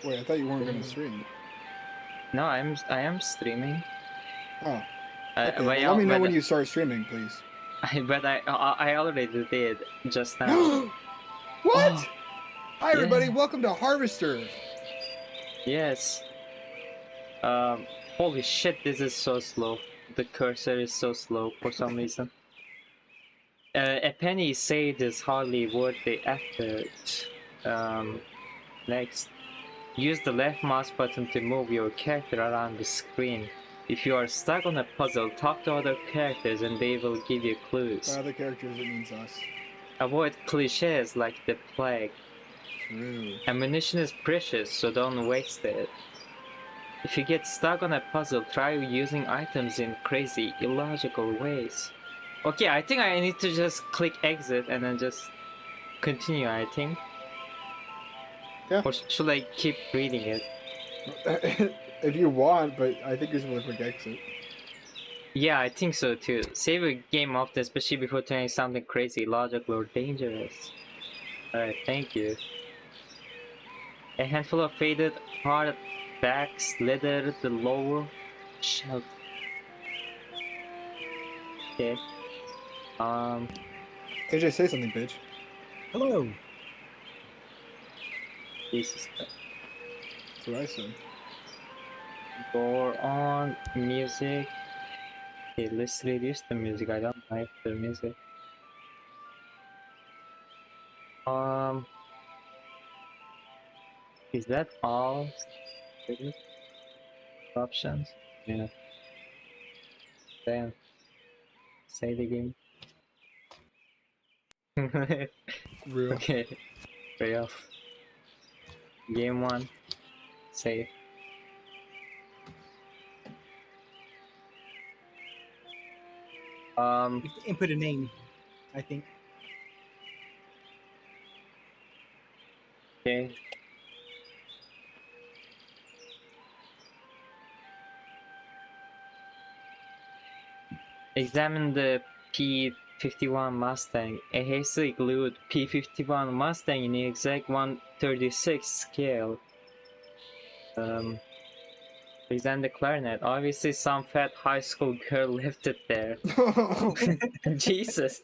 Wait, I thought you weren't gonna stream. No, I am streaming. Oh, Uh, okay. but Well, let me know but when you start streaming, please. I already did just now. Oh What? Hi, everybody. yeah, Welcome to Harvester. yes. Holy shit, this is so slow. The cursor is so slow for some reason. A penny saved is hardly worth the effort. Next, use the left mouse button to move your character around the screen. If you are stuck on a puzzle, talk to other characters and they will give you By clues. other characters, it means us. Avoid cliches like the plague. True. Ammunition is precious, so don't waste it. If you get stuck on a puzzle, try using items in crazy, illogical ways. Okay, I think I need to just click exit and then just continue, I think. Yeah. Or should I keep reading it? If you want, but I think you're supposed to click exit. Yeah, I think so too. Save a game often, especially before trying something crazy, illogical, or dangerous. Alright, thank you. A handful of faded hardbacks littered the lower shelf. Okay. AJ, say something, bitch. Hello. Jesus Christ. That's what I said. Door on, music. Okay, let's reduce the music. I don't like the music. Is that all options? Yeah. Damn. Say the game. Real. Okay. Way off. Game 1. Save. You can input a name, I think. Okay. Examine the P-51 Mustang. A hastily glued P-51 Mustang in the exact 1/36 scale. Examine the clarinet. Obviously some fat high school girl left it there. Jesus.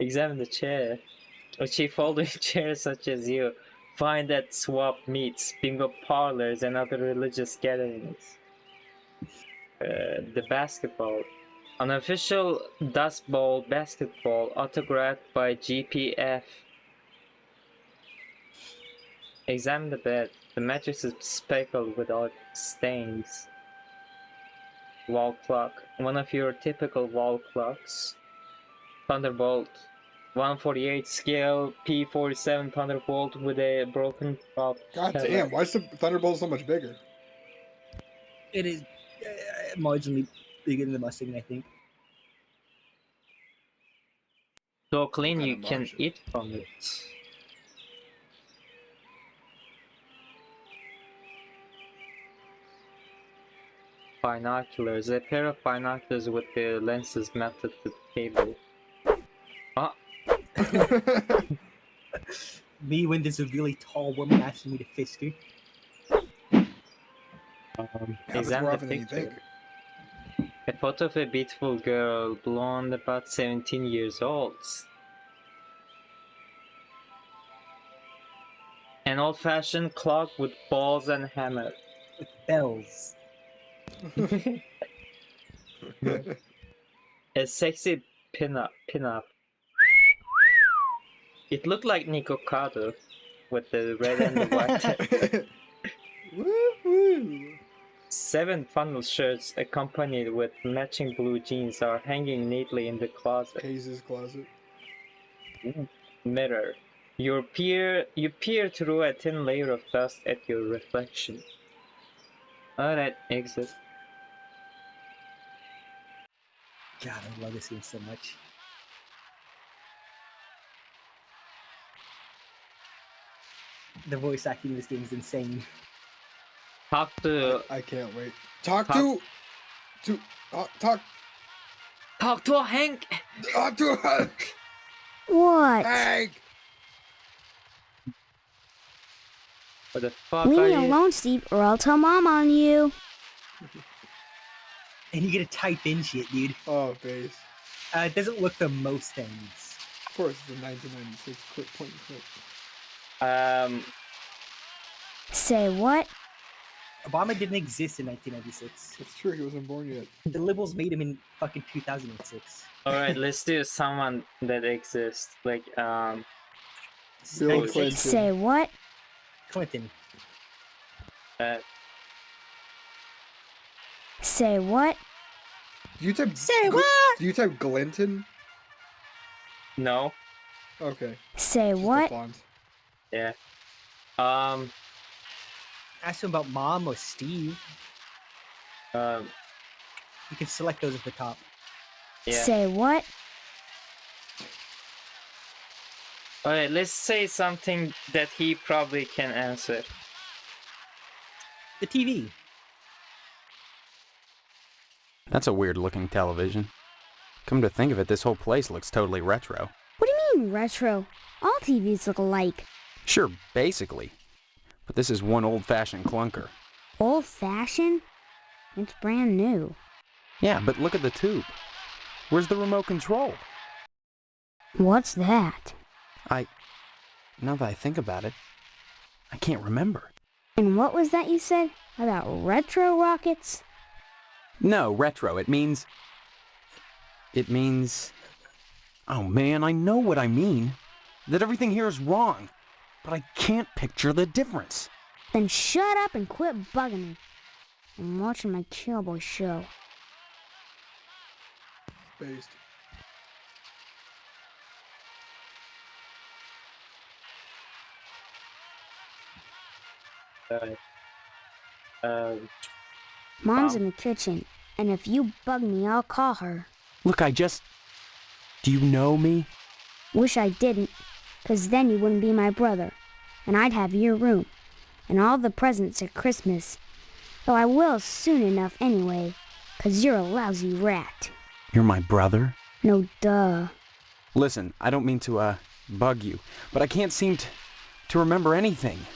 Examine the chair. A cheap folding chair such as you find at swap meets, bingo parlors, and other religious gatherings. The basketball. An official Dust Bowl basketball autographed by GPF. Examine the bed. The mattress is speckled with odd stains. Wall clock. One of your typical wall clocks. Thunderbolt. 148 scale P47 Thunderbolt with a broken prop. God damn, why is the Thunderbolt so much bigger? It is marginally bigger than the Mustang, I think. So clean What kind you of can margin? eat from it. Binoculars. A pair of binoculars with the lenses mounted to the table. Ah, Me when there's a really tall woman asking me to fist her. Happens more often than you think. A photo of a beautiful girl, blonde, about 17 years old. An old-fashioned clock with balls and hammer. With bells. A sexy pin-up. It looked like Nico Kato with the red and the white. Woo-hoo. 7 funnel shirts accompanied with matching blue jeans are hanging neatly in the closet. Hayes' closet. Mirror. You peer through a thin layer of dust at your reflection. Alright, exit. God, I love this game so much. The voice acting in this game is insane. Talk to I can't wait. Talk to Hank. Hank. What? Hank. What the fuck Leave are me you? alone, Steve, or I'll tell Mom on you. And you gotta type in shit, dude. Oh, base. It doesn't look for most things. Of course, it's a 1996 quick point and click. Say what? Obama didn't exist in 1996. It's true, he wasn't born yet. The liberals made him in fucking 2006. Alright, let's do someone that exists. Like, Bill Like, Clinton. Say what? Clinton. uh, Say what? Do you type Say what? Do you type Glinton? no. Okay. Say just the what? font. Yeah. Ask him about Mom or Steve. Um, You can select those at the top. yeah. Say what? Alright, let's say something that he probably can answer. The TV. That's a weird looking television. Come to think of it, this whole place looks totally retro. What do you mean, retro? All TVs look alike. Sure, basically. But this is one old-fashioned clunker. Old-fashioned? It's brand new. Yeah, but look at the tube. Where's the remote control? What's that? Now that I think about it, I can't remember. And what was that you said about retro rockets? No, retro, it means... Oh man, I know what I mean. That everything here is wrong. But I can't picture the difference. Then shut up and quit bugging me. I'm watching my cowboy show. Based. Mom's Mom? in the kitchen, and if you bug me, I'll call her. Look, Do you know me? Wish I didn't, 'cause then you wouldn't be my brother, and I'd have your room, and all the presents at Christmas. Though I will soon enough anyway, 'cause you're a lousy rat. You're my brother? No duh. Listen, I don't mean to, bug you, but I can't seem to remember anything.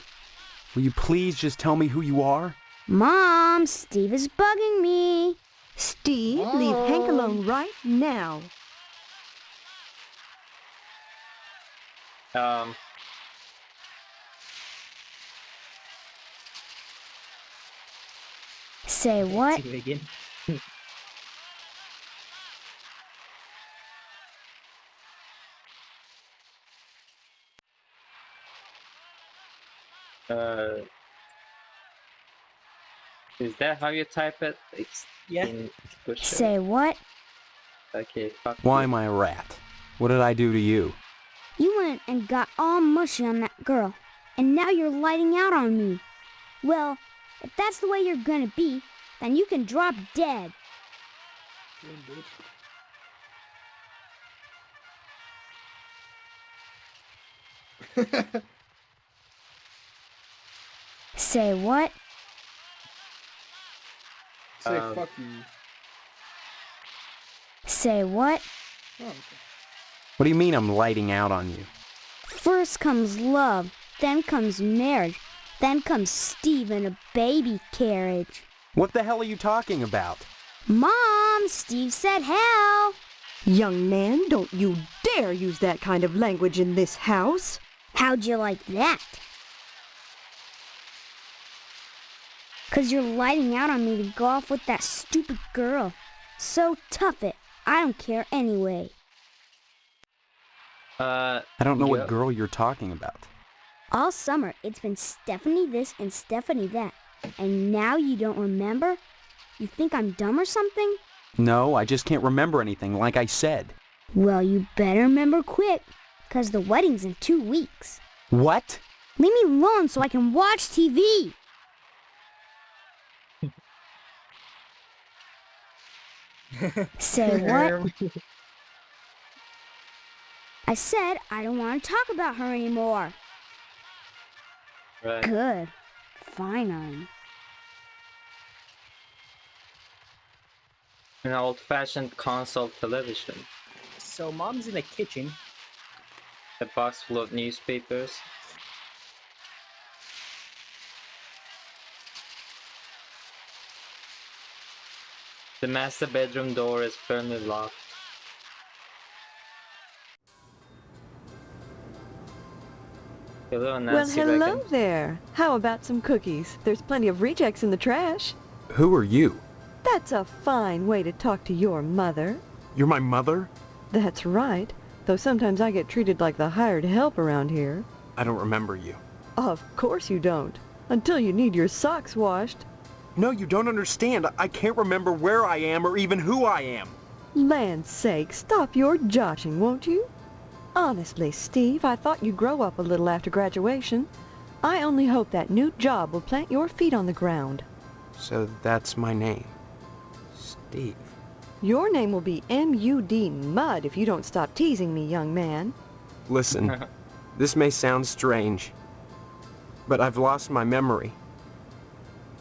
Will you please just tell me who you are? Mom, Steve is bugging me. Steve, leave Hank alone right now. Say what? See it again. Is that how you type it? Yeah. In push Say what? Okay, fuck Why you. am I a rat? What did I do to you? You went and got all mushy on that girl, and now you're lighting out on me. Well, if that's the way you're gonna be, then you can drop dead. Damn, bitch. Say what? Say Um, fuck you. Say what? Oh, okay. What do you mean I'm lighting out on you? First comes love, then comes marriage, then comes Steve in a baby carriage. What the hell are you talking about? Mom, Steve said hell. Young man, don't you dare use that kind of language in this house. How'd you like that? 'Cause you're lighting out on me to go off with that stupid girl. So tough it. I don't care anyway. I don't know Yeah. what girl you're talking about. All summer, it's been Stephanie this and Stephanie that. And now you don't remember? You think I'm dumb or something? No, I just can't remember anything, like I said. Well, you better remember quick, 'cause the wedding's in 2 weeks. What? Leave me alone so I can watch TV. Say what? I said I don't want to talk about her anymore. Right. Good. Finally. An old-fashioned console television. So Mom's in the kitchen. A box full of newspapers. The master bedroom door is firmly locked. Hello, Well, Nancy hello Bacon. there. How about some cookies? There's plenty of rejects in the trash. Who are you? That's a fine way to talk to your mother. You're my mother? That's right. Though sometimes I get treated like the hired help around here. I don't remember you. Of course you don't. Until you need your socks washed. No, you don't understand. I can't remember where I am or even who I am. Land's sake, stop your joshing, won't you? Honestly, Steve, I thought you'd grow up a little after graduation. I only hope that new job will plant your feet on the ground. So that's my name. Steve. Your name will be M.U.D. Mud if you don't stop teasing me, young man. Listen, this may sound strange, but I've lost my memory.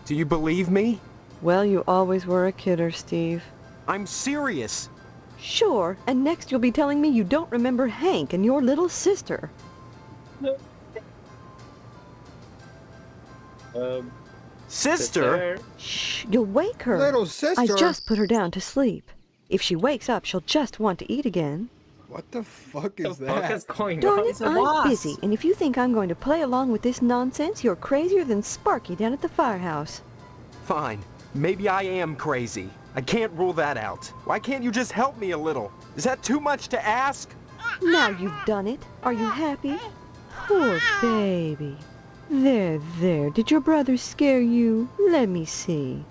Do you believe me? Well, you always were a kidder, Steve. I'm serious. Sure, and next you'll be telling me you don't remember Hank and your little sister. Sister? Shh, you'll wake her. Little sister. I just put her down to sleep. If she wakes up, she'll just want to eat again. What the fuck What is the fuck that? is going Darn on? it, It's a I'm wasp. busy, and if you think I'm going to play along with this nonsense, you're crazier than Sparky down at the firehouse. Fine. Maybe I am crazy. I can't rule that out. Why can't you just help me a little? Is that too much to ask? Now you've done it. Are you happy? Poor baby. There, there. Did your brother scare you? Let me see.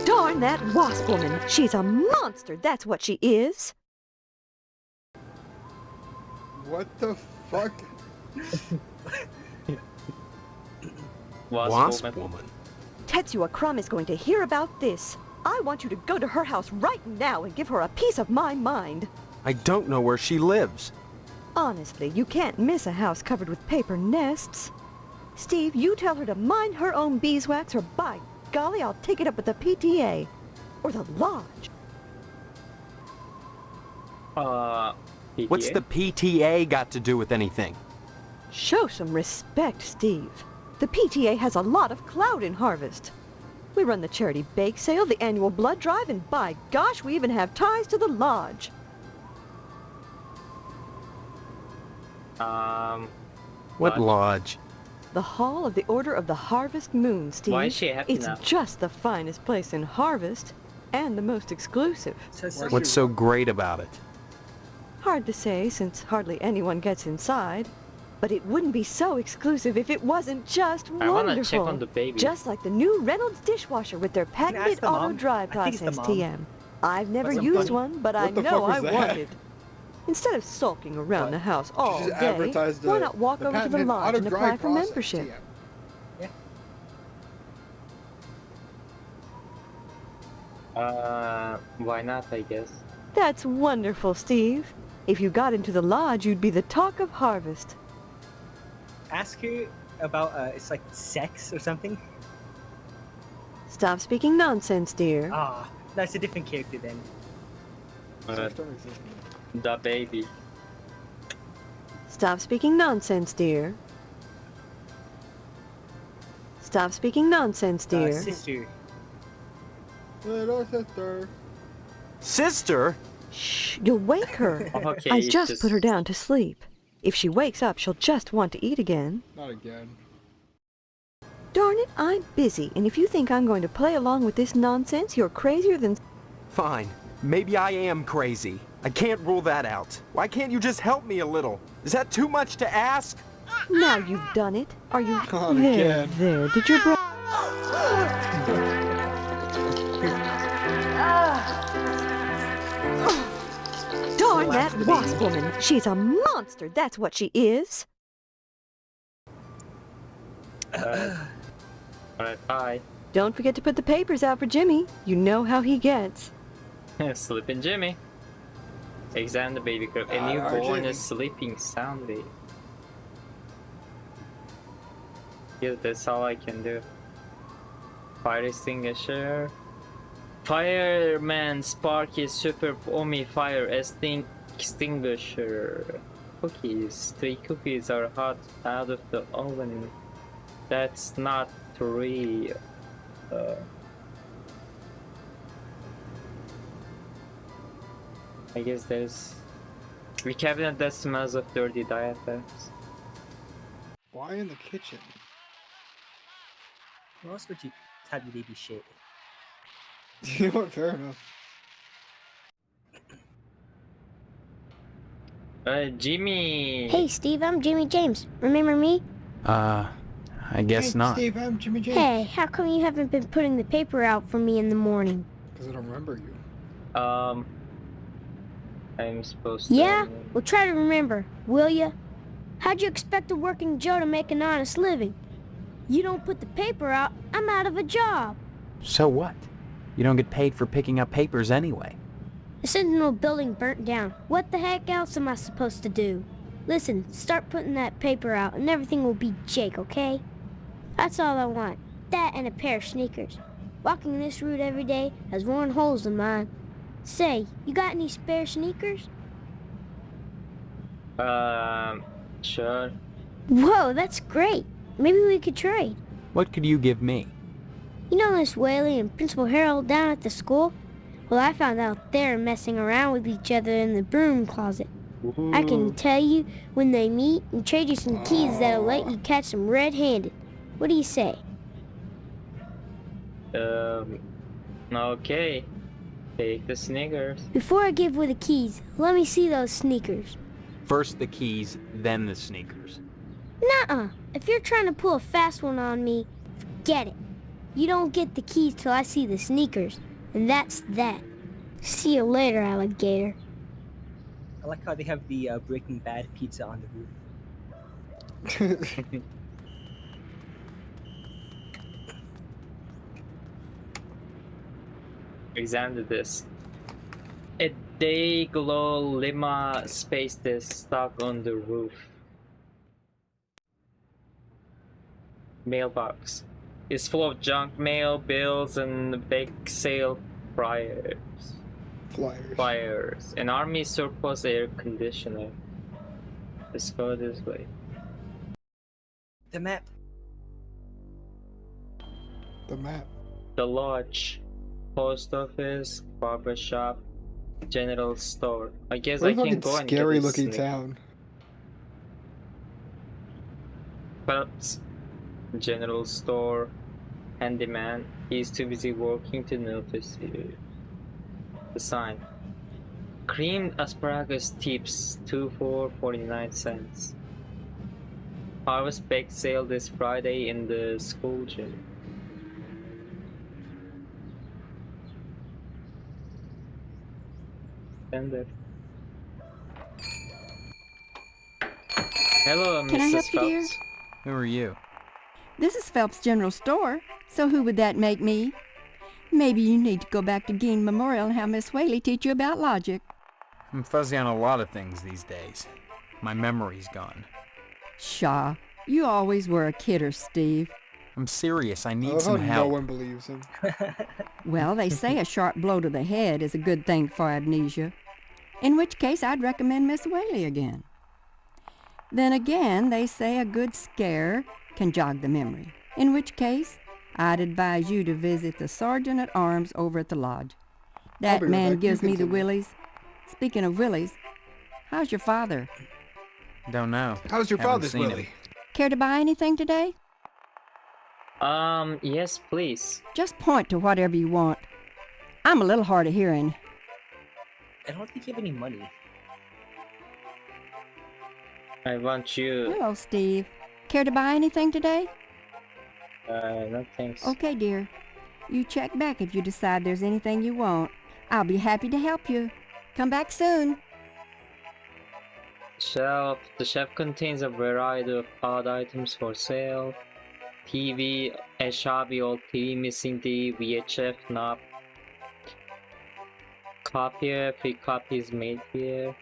Darn that wasp woman. She's a monster, that's what she is. What the fuck? Wasp woman. woman. Tetsuya Crumb is going to hear about this. I want you to go to her house right now and give her a piece of my mind. I don't know where she lives. Honestly, you can't miss a house covered with paper nests. Steve, you tell her to mind her own beeswax, or by golly, I'll take it up with the PTA. Or the lodge. PTA? What's the PTA got to do with anything? Show some respect, Steve. The PTA has a lot of clout in Harvest. We run the charity bake sale, the annual blood drive, and by gosh, we even have ties to the lodge. What Lodge? lodge? The Hall of the Order of the Harvest Moon, Steve. Why is she happy It's now? just the finest place in Harvest, and the most exclusive. What's so great about it? Hard to say, since hardly anyone gets inside. But it wouldn't be so exclusive if it wasn't just I wanna wonderful. check on the baby. Just like the new Reynolds dishwasher with their ask patented the auto mom. dry I think it's the process, mom. TM. I've never What's so used funny? one, but I What the know fuck was I that? wanted. Instead of sulking around What? the house all Just day, advertised why the- not walk the over to the patented lodge and auto-dry apply for process. membership? Why not, I guess. That's wonderful, Steve. If you got into the lodge, you'd be the talk of Harvest. Ask her about, it's like sex or something. Stop speaking nonsense, dear. Ah, that's a different character then. Uh, Don't exist. the baby. Stop speaking nonsense, dear. Stop speaking nonsense, dear. Sister. Little sister. Sister? Shh, you'll wake her. Okay, I just put her down to sleep. If she wakes up, she'll just want to eat again. Not again. Darn it, I'm busy, and if you think I'm going to play along with this nonsense, you're crazier than... Fine. Maybe I am crazy. I can't rule that out. Why can't you just help me a little? Is that too much to ask? Now you've done it. Are you... Not there, again. there. Did your brother... Darn that wasp woman. She's a monster, that's what she is. Alright, bye. Don't forget to put the papers out for Jimmy. You know how he gets. Sleeping Jimmy. Examine the baby crib. A Our newborn Jimmy. is sleeping soundly. Yeah, that's all I can do. Fire extinguisher. Fireman Sparky Super Omi Fire Extinguisher. cookies. 3 cookies are hot out of the oven. That's not 3. I guess there's a cabinet that smells of dirty diapers. Why in the kitchen? Where else would you have your baby shit? You know what? Fair enough. Jimmy! Hey, Steve, I'm Jimmy James. Remember me? I guess Hey, not. Steve, I'm Jimmy James. Hey, how come you haven't been putting the paper out for me in the morning? Because I don't remember you. I'm supposed to. Yeah? Well, try to remember, will ya? How'd you expect a working Joe to make an honest living? You don't put the paper out, I'm out of a job. So what? You don't get paid for picking up papers anyway. The Sentinel building burnt down. What the heck else am I supposed to do? Listen, start putting that paper out and everything will be Jake, okay? That's all I want. That and a pair of sneakers. Walking this route every day has worn holes in mine. Say, you got any spare sneakers? Sure. Whoa, that's great. Maybe we could trade. What could you give me? You know Miss Whaley and Principal Harold down at the school? Well, I found out they're messing around with each other in the broom closet. I can tell you when they meet and trade you some keys that'll let you catch them red-handed. What do you say? Okay. Take the sneakers. Before I give away the keys, let me see those sneakers. First the keys, then the sneakers. Nuh-uh. If you're trying to pull a fast one on me, forget it. You don't get the keys till I see the sneakers. And that's that. See you later, alligator. I like how they have the Breaking Bad pizza on the roof. Examine this. A Dayglow Lima space disc stuck on the roof. Mailbox is full of junk mail, bills, and bake sale flyers. An army surplus air conditioner. Let's go this way. The map. The map. The lodge, post office, barber shop, general store. I guess What I a can fucking go and get scary this looking sneak- town. Phelps, general store, handyman. He's too busy working to notice you. The sign. Creamed asparagus tips 2 for 49 cents. Harvest bake sale this Friday in the school gym. Sender. Hello, Can I Mrs. help you, dear? Phelps. Who are you? This is Phelps General Store, so who would that make me? Maybe you need to go back to Gein Memorial and have Miss Whaley teach you about logic. I'm fuzzy on a lot of things these days. My memory's gone. Pshaw, you always were a kidder, Steve. I'm serious, I I need love how some help. no one believes him. Well, they say a sharp blow to the head is a good thing for amnesia, in which case I'd recommend Miss Whaley again. Then again, they say a good scare can jog the memory, in which case I'd advise you to visit the sergeant at arms over at the lodge. That be right man back. gives You me the continue. willies. Speaking of willies, how's your father? Don't know. How's your Haven't father's seen him. Willie? Care to buy anything today? Yes, please. Just point to whatever you want. I'm a little hard of hearing. I don't think you have any money. I want you. Hello, Steve. Care to buy anything today? No thanks. Okay, dear. You check back if you decide there's anything you want. I'll be happy to help you. Come back soon. Shelf. The shelf contains a variety of odd items for sale. TV, a shabby old TV missing the VHF knob. Copier, 3 copies made here.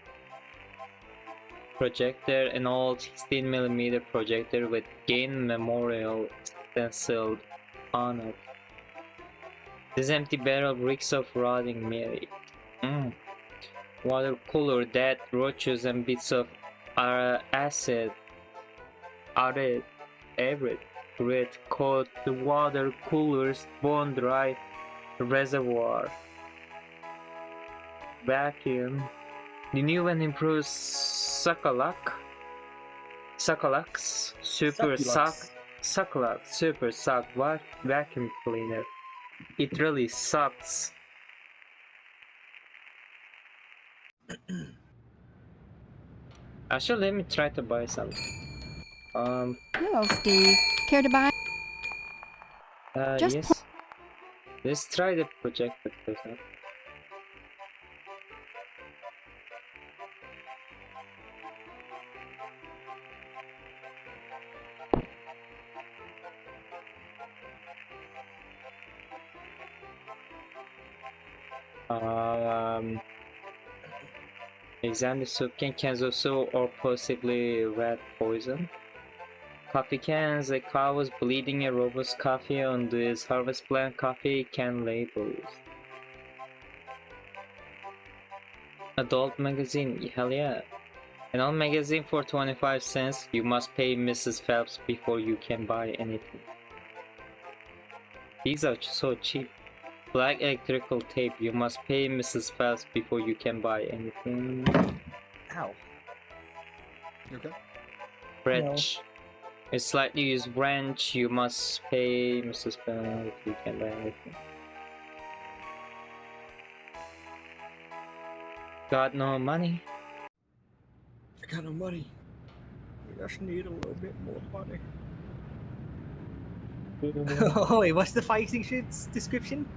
Projector, an old 16mm projector with Gein Memorial stenciled on it. This empty barrel reeks of rotting meat. Water cooler, dead roaches and bits of acid arid grid called the water cooler's bone dry reservoir vacuum. The new and improved Succulux Super Suck vacuum cleaner. It really sucks. Actually, let me try to buy some. Hello, Steve. Care to buy? Yes. Let's try the projector first. Examine soup cans of soup or possibly rat poison. Coffee cans. A cow was bleeding a robust coffee on this Harvest Plant coffee can labels. Adult magazine. Hell yeah. An old magazine for 25 cents. You must pay Mrs. Phelps before you can buy anything. These are so cheap. Black electrical tape. You must pay Mrs. Phelps before you can buy anything. Ow. You okay? Wrench. A slightly used wrench. You must pay Mrs. Phelps if you can buy anything. Got no money. I got no money. We just need a little bit more money. Oh wait, what's the fighting shit's description?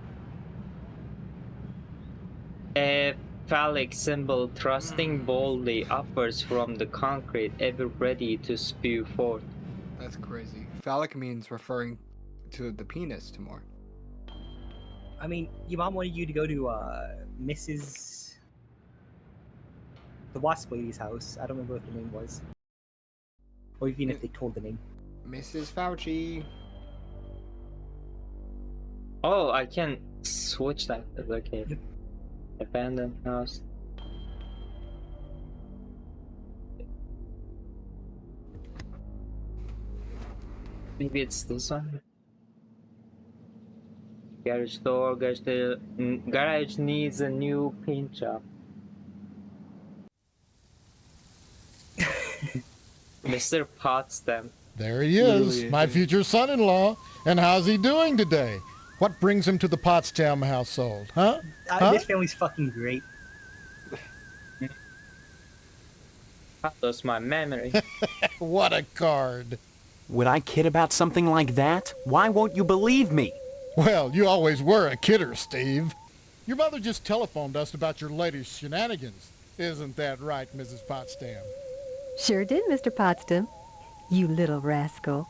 A phallic symbol thrusting boldly upwards from the concrete, ever ready to spew forth. That's crazy. Phallic means referring to the penis, Timur. I mean, your mom wanted you to go to Mrs. the Wasp lady's house. I don't remember what the name was. Or even if they told the name. Mrs. Fauci. Oh, I can switch that. Okay. Abandoned house. Maybe it's this one. Garage door. Garage needs a new paint job. Mr. Potsdam. There he is, Literally, my yeah. future son-in-law. And how's he doing today? What brings him to the Potsdam household, huh? Huh? This family's fucking great. I lost my memory. What a card. Would I kid about something like that? Why won't you believe me? Well, you always were a kidder, Steve. Your mother just telephoned us about your latest shenanigans. Isn't that right, Mrs. Potsdam? Sure did, Mr. Potsdam. You little rascal.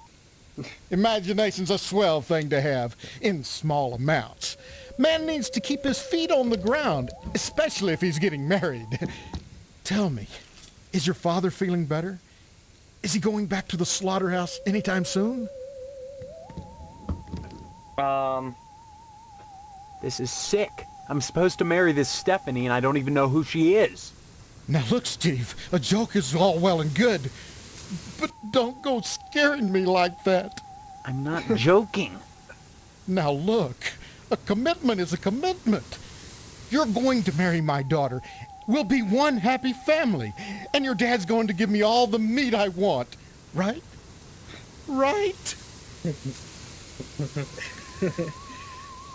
Imagination's a swell thing to have, in small amounts. Man needs to keep his feet on the ground, especially if he's getting married. Tell me, is your father feeling better? Is he going back to the slaughterhouse anytime soon? This is sick. I'm supposed to marry this Stephanie and I don't even know who she is. Now look, Steve, a joke is all well and good, but don't go scaring me like that. I'm not joking. Now look, a commitment is a commitment. You're going to marry my daughter. We'll be one happy family, and your dad's going to give me all the meat I want, right? Right?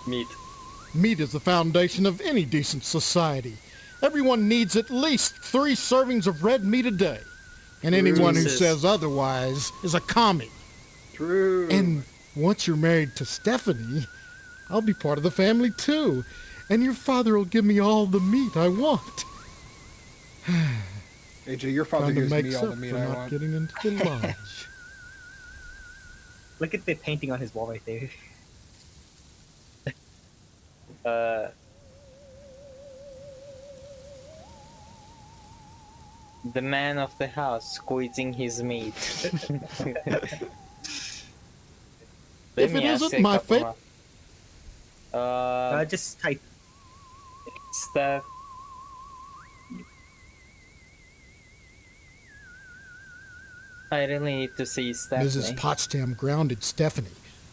Meat. Meat is the foundation of any decent society. Everyone needs at least 3 servings of red meat a day. And anyone who Jesus. says otherwise is a commie. True. And once you're married to Stephanie, I'll be part of the family too. And your father will give me all the meat I want. AJ, your father Trying to gives make me all the up meat for I not want. getting into the lodge. Look at the painting on his wall right there. The man of the house squeezing his meat. Let If me it ask isn't a my couple fa- more. Just type. Steph. I really need to see Stephanie. Mrs. Potsdam grounded Stephanie.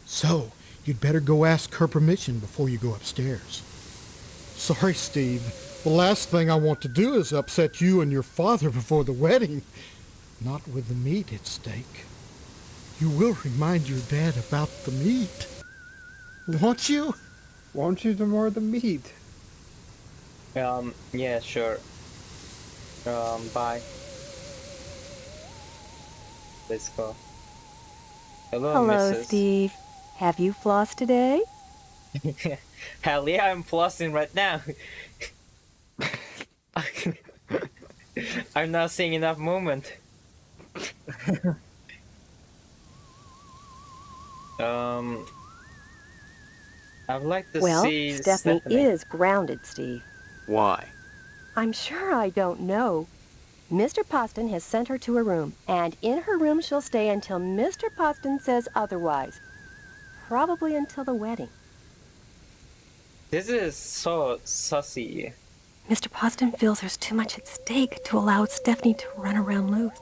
So, you'd better go ask her permission before you go upstairs. Sorry, Steve. The last thing I want to do is upset you and your father before the wedding. Not with the meat at stake. You will remind your dad about the meat. Won't you? Won't you do more of the meat? Yeah, sure. Bye. Let's go. Hello, Hello, Mrs. Steve. Have you flossed today? Hell yeah, I'm flossing right now. I'm not seeing enough movement. I'd like to Well, see Stephanie is grounded, Steve. Why? I'm sure I don't know. Mr. Poston has sent her to her room, and in her room she'll stay until Mr. Poston says otherwise. Probably until the wedding. This is so sussy. Mr. Poston feels there's too much at stake to allow Stephanie to run around loose.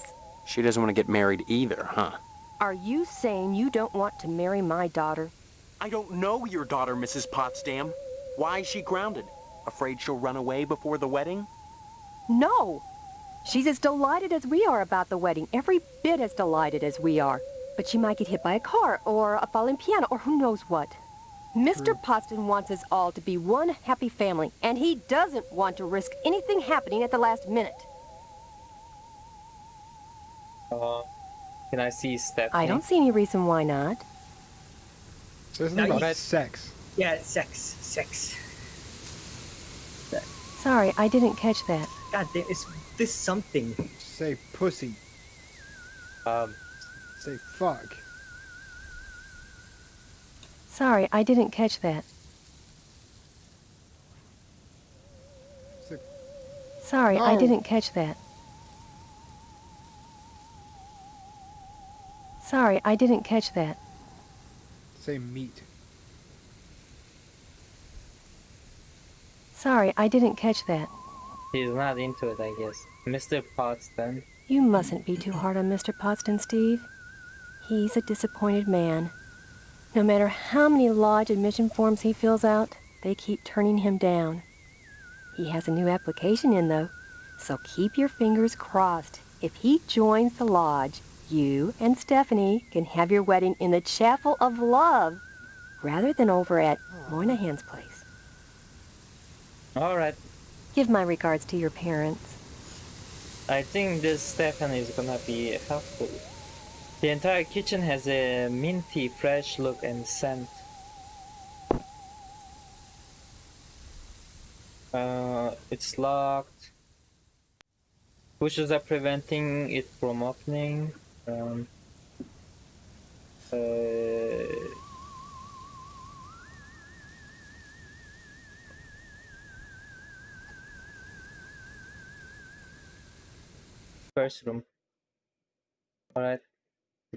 She doesn't want to get married either, huh? Are you saying you don't want to marry my daughter? I don't know your daughter, Mrs. Potsdam. Why is she grounded? Afraid she'll run away before the wedding? No! She's as delighted as we are about the wedding, every bit as delighted as we are. But she might get hit by a car, or a falling piano, or who knows what. Mr. Poston wants us all to be one happy family, and he doesn't want to risk anything happening at the last minute. Can I see Stephanie? I don't see any reason why not. So it's No, not you- about sex. Yeah, sex. Sorry, I didn't catch that. God damn, is this something? Say pussy. Say fuck. Sorry, I didn't catch that. Say, Sorry, I Oh. didn't catch that. Sorry, I didn't catch that. say meat. Sorry, I didn't catch that. He's not into it, I guess. Mr. Potsdam. You mustn't be too hard on Mr. Poston, Steve. He's a disappointed man. No matter how many lodge admission forms he fills out, they keep turning him down. He has a new application in, though, so keep your fingers crossed. If he joins the lodge, you and Stephanie can have your wedding in the Chapel of Love rather than over at Moynihan's place. Alright. Give my regards to your parents. I think this Stephanie is gonna be helpful. The entire kitchen has a minty, fresh look and scent. It's locked. Bushes are preventing it from opening. First room. Alright.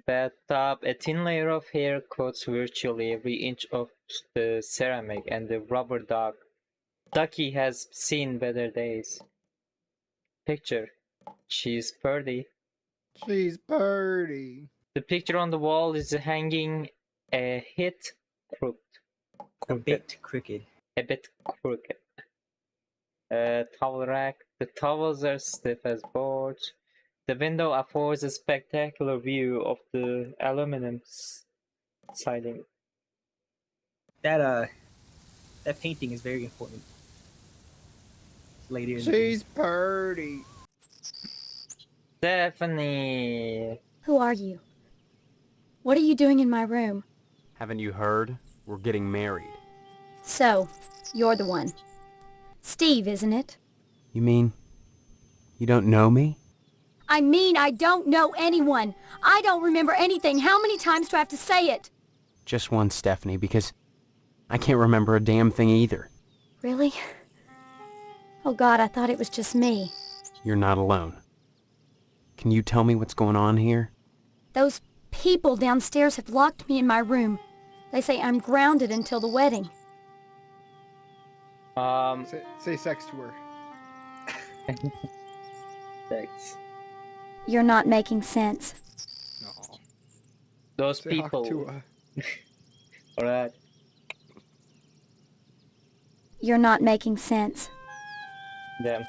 Bathtub. A thin layer of hair coats virtually every inch of the ceramic, and the rubber duck. Ducky has seen better days. Picture. She's pretty. She's pretty. The picture on the wall is hanging a hit crooked. A bit crooked. A bit crooked. Towel rack. The towels are stiff as boards. The window affords a spectacular view of the aluminum siding. That painting is very important. Later in the game. She's pretty. Stephanie! Who are you? What are you doing in my room? Haven't you heard? We're getting married. So, you're the one. Steve, isn't it? You mean you don't know me? I mean, I don't know anyone. I don't remember anything. How many times do I have to say it? Just one, Stephanie, because I can't remember a damn thing either. Really? Oh God, I thought it was just me. You're not alone. Can you tell me what's going on here? Those people downstairs have locked me in my room. They say I'm grounded until the wedding. Say sex to her. Sex. You're not making sense. Those Say hi people. to, Alright. You're not making sense. Them.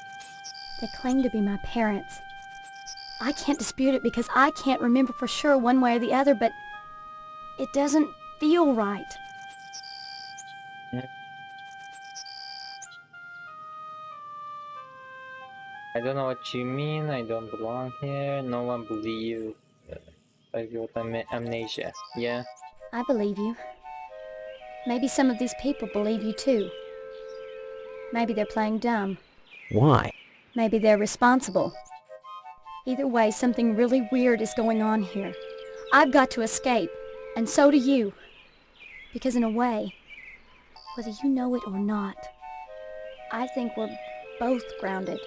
They claim to be my parents. I can't dispute it because I can't remember for sure one way or the other, but it doesn't feel right. I don't know what you mean. I don't belong here. No one believes. I got amnesia. Yeah. I believe you. Maybe some of these people believe you too. Maybe they're playing dumb. Why? Maybe they're responsible. Either way, something really weird is going on here. I've got to escape, and so do you. Because in a way, whether you know it or not, I think we're both grounded.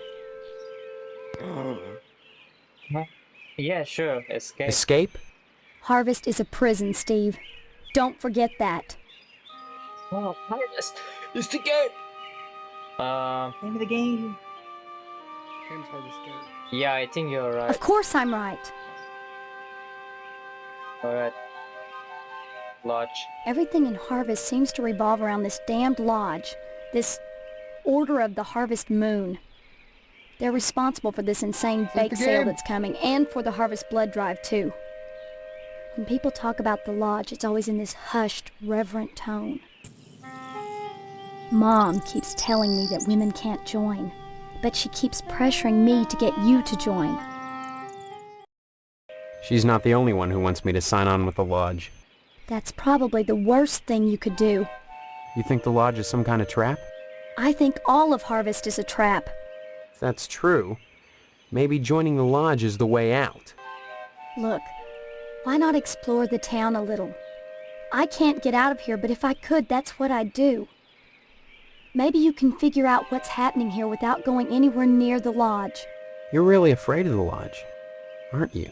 Yeah, sure. Escape. Escape? Harvest is a prison, Steve. Don't forget that. Oh, Harvest is the game. Name of the game. Game's hard to start. Yeah, I think you're right. Of course I'm right. Alright. Lodge. Everything in Harvest seems to revolve around this damned lodge, this Order of the Harvest Moon. They're responsible for this insane bake sale that's coming, and for the Harvest Blood Drive, too. When people talk about the lodge, it's always in this hushed, reverent tone. Mom keeps telling me that women can't join, but she keeps pressuring me to get you to join. She's not the only one who wants me to sign on with the lodge. That's probably the worst thing you could do. You think the lodge is some kind of trap? I think all of Harvest is a trap. If that's true, maybe joining the lodge is the way out. Look, why not explore the town a little? I can't get out of here, but if I could, that's what I'd do. Maybe you can figure out what's happening here without going anywhere near the lodge. You're really afraid of the lodge, aren't you?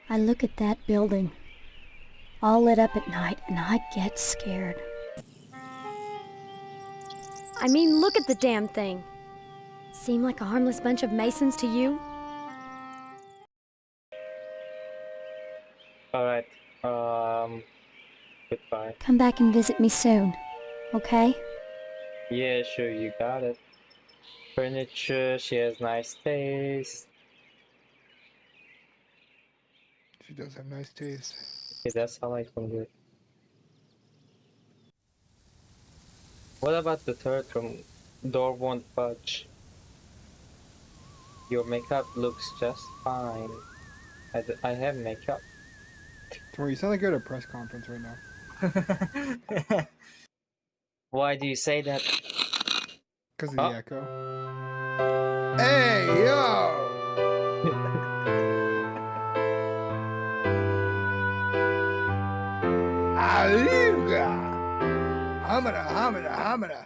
I look at that building, all lit up at night, and I get scared. I mean, look at the damn thing. Seem like a harmless bunch of Masons to you? Alright. Goodbye. Come back and visit me soon, okay? Yeah, sure, you got it. Furniture, she has nice taste. She does have nice taste. Okay, that's how I can do it. What about the third room? Door won't budge. Your makeup looks just fine. I have makeup. Tori, you sound like you're at a press conference right now. Why do you say that? Because of the echo. Hey, yo! Ayuga! Hamada.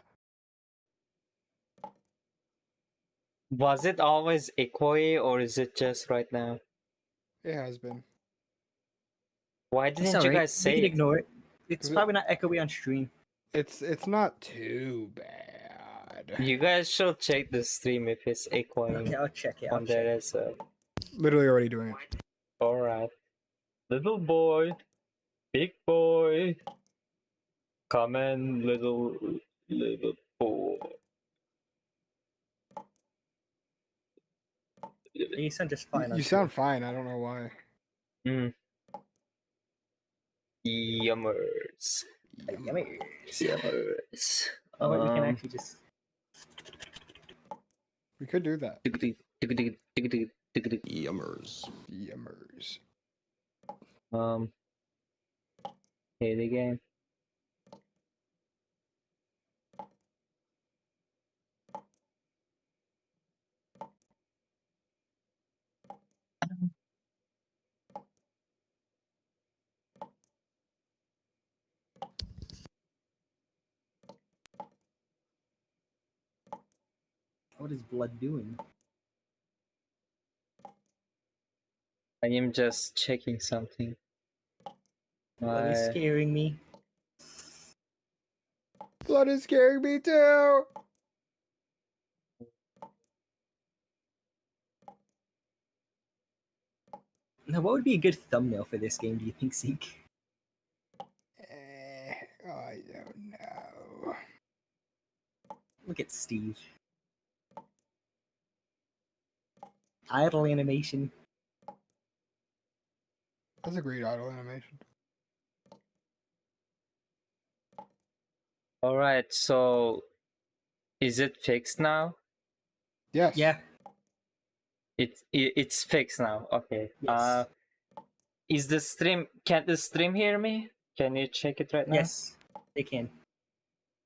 Was it always echoey or is it just right now? It has been. Why It's didn't you alright. guys say We can it? ignore it. It's probably not echoey on stream. It's not too bad. You guys should check the stream if it's echoing Okay, I'll check it. on there as well. Literally already doing it. Alright. Little boy. Big boy. Come in, little boy. You sound just fine. You sound fine. I don't know why. Yummers. Yummy. Yummers. Oh, you can actually just. We could do that. Yummers. Yummers. Play the game. What is blood doing? I am just checking something. Blood is scaring me. Blood is scaring me too! Now, what would be a good thumbnail for this game, do you think, Zeke? Look at Steve. Idle animation. That's a great idle animation. All right, so is it fixed now? Yes. Yeah. It's fixed now. Okay. Yes. Is the stream? Can the stream hear me? Can you check it right now? Yes, they can.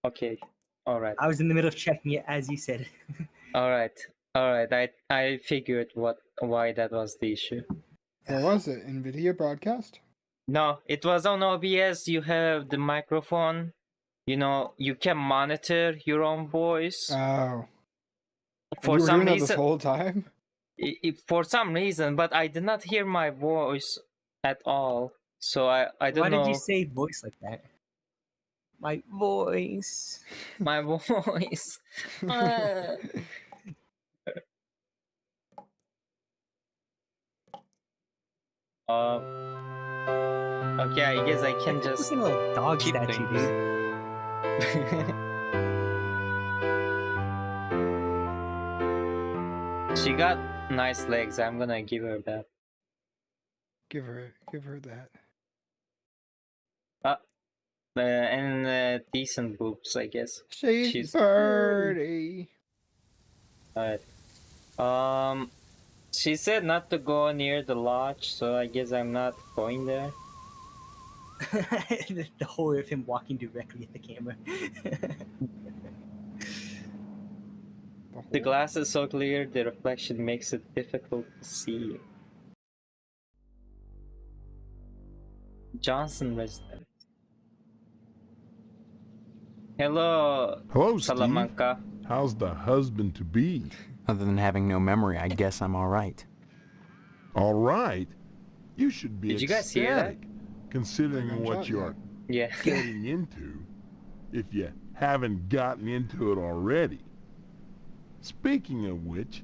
Okay. All right. I was in the middle of checking it as you said. All right. I figured why that was the issue. What was it? NVIDIA broadcast? No, it was on OBS. You have the microphone. You know, you can monitor your own voice. Oh. For you were some doing that reason, this whole time? for some reason, but I did not hear my voice at all. So I don't know. Why did you say voice like that? My voice. My voice. Okay, I guess I can just Looking little dog keep statue, things. dude. She got nice legs. I'm gonna give her that. Give her that. And decent boobs, I guess. She's birdie. Alright. She said not to go near the lodge, so I guess I'm not going there. The horror of him walking directly at the camera. The glass is so clear, the reflection makes it difficult to see. Johnson resident. Hello, Hello, Steve. Salamanca. How's the husband to be? Other than having no memory, I guess I'm all right. All right. You should be Did you guys hear that? ecstatic, considering what you're Yeah. getting into, if you haven't gotten into it already. Speaking of which,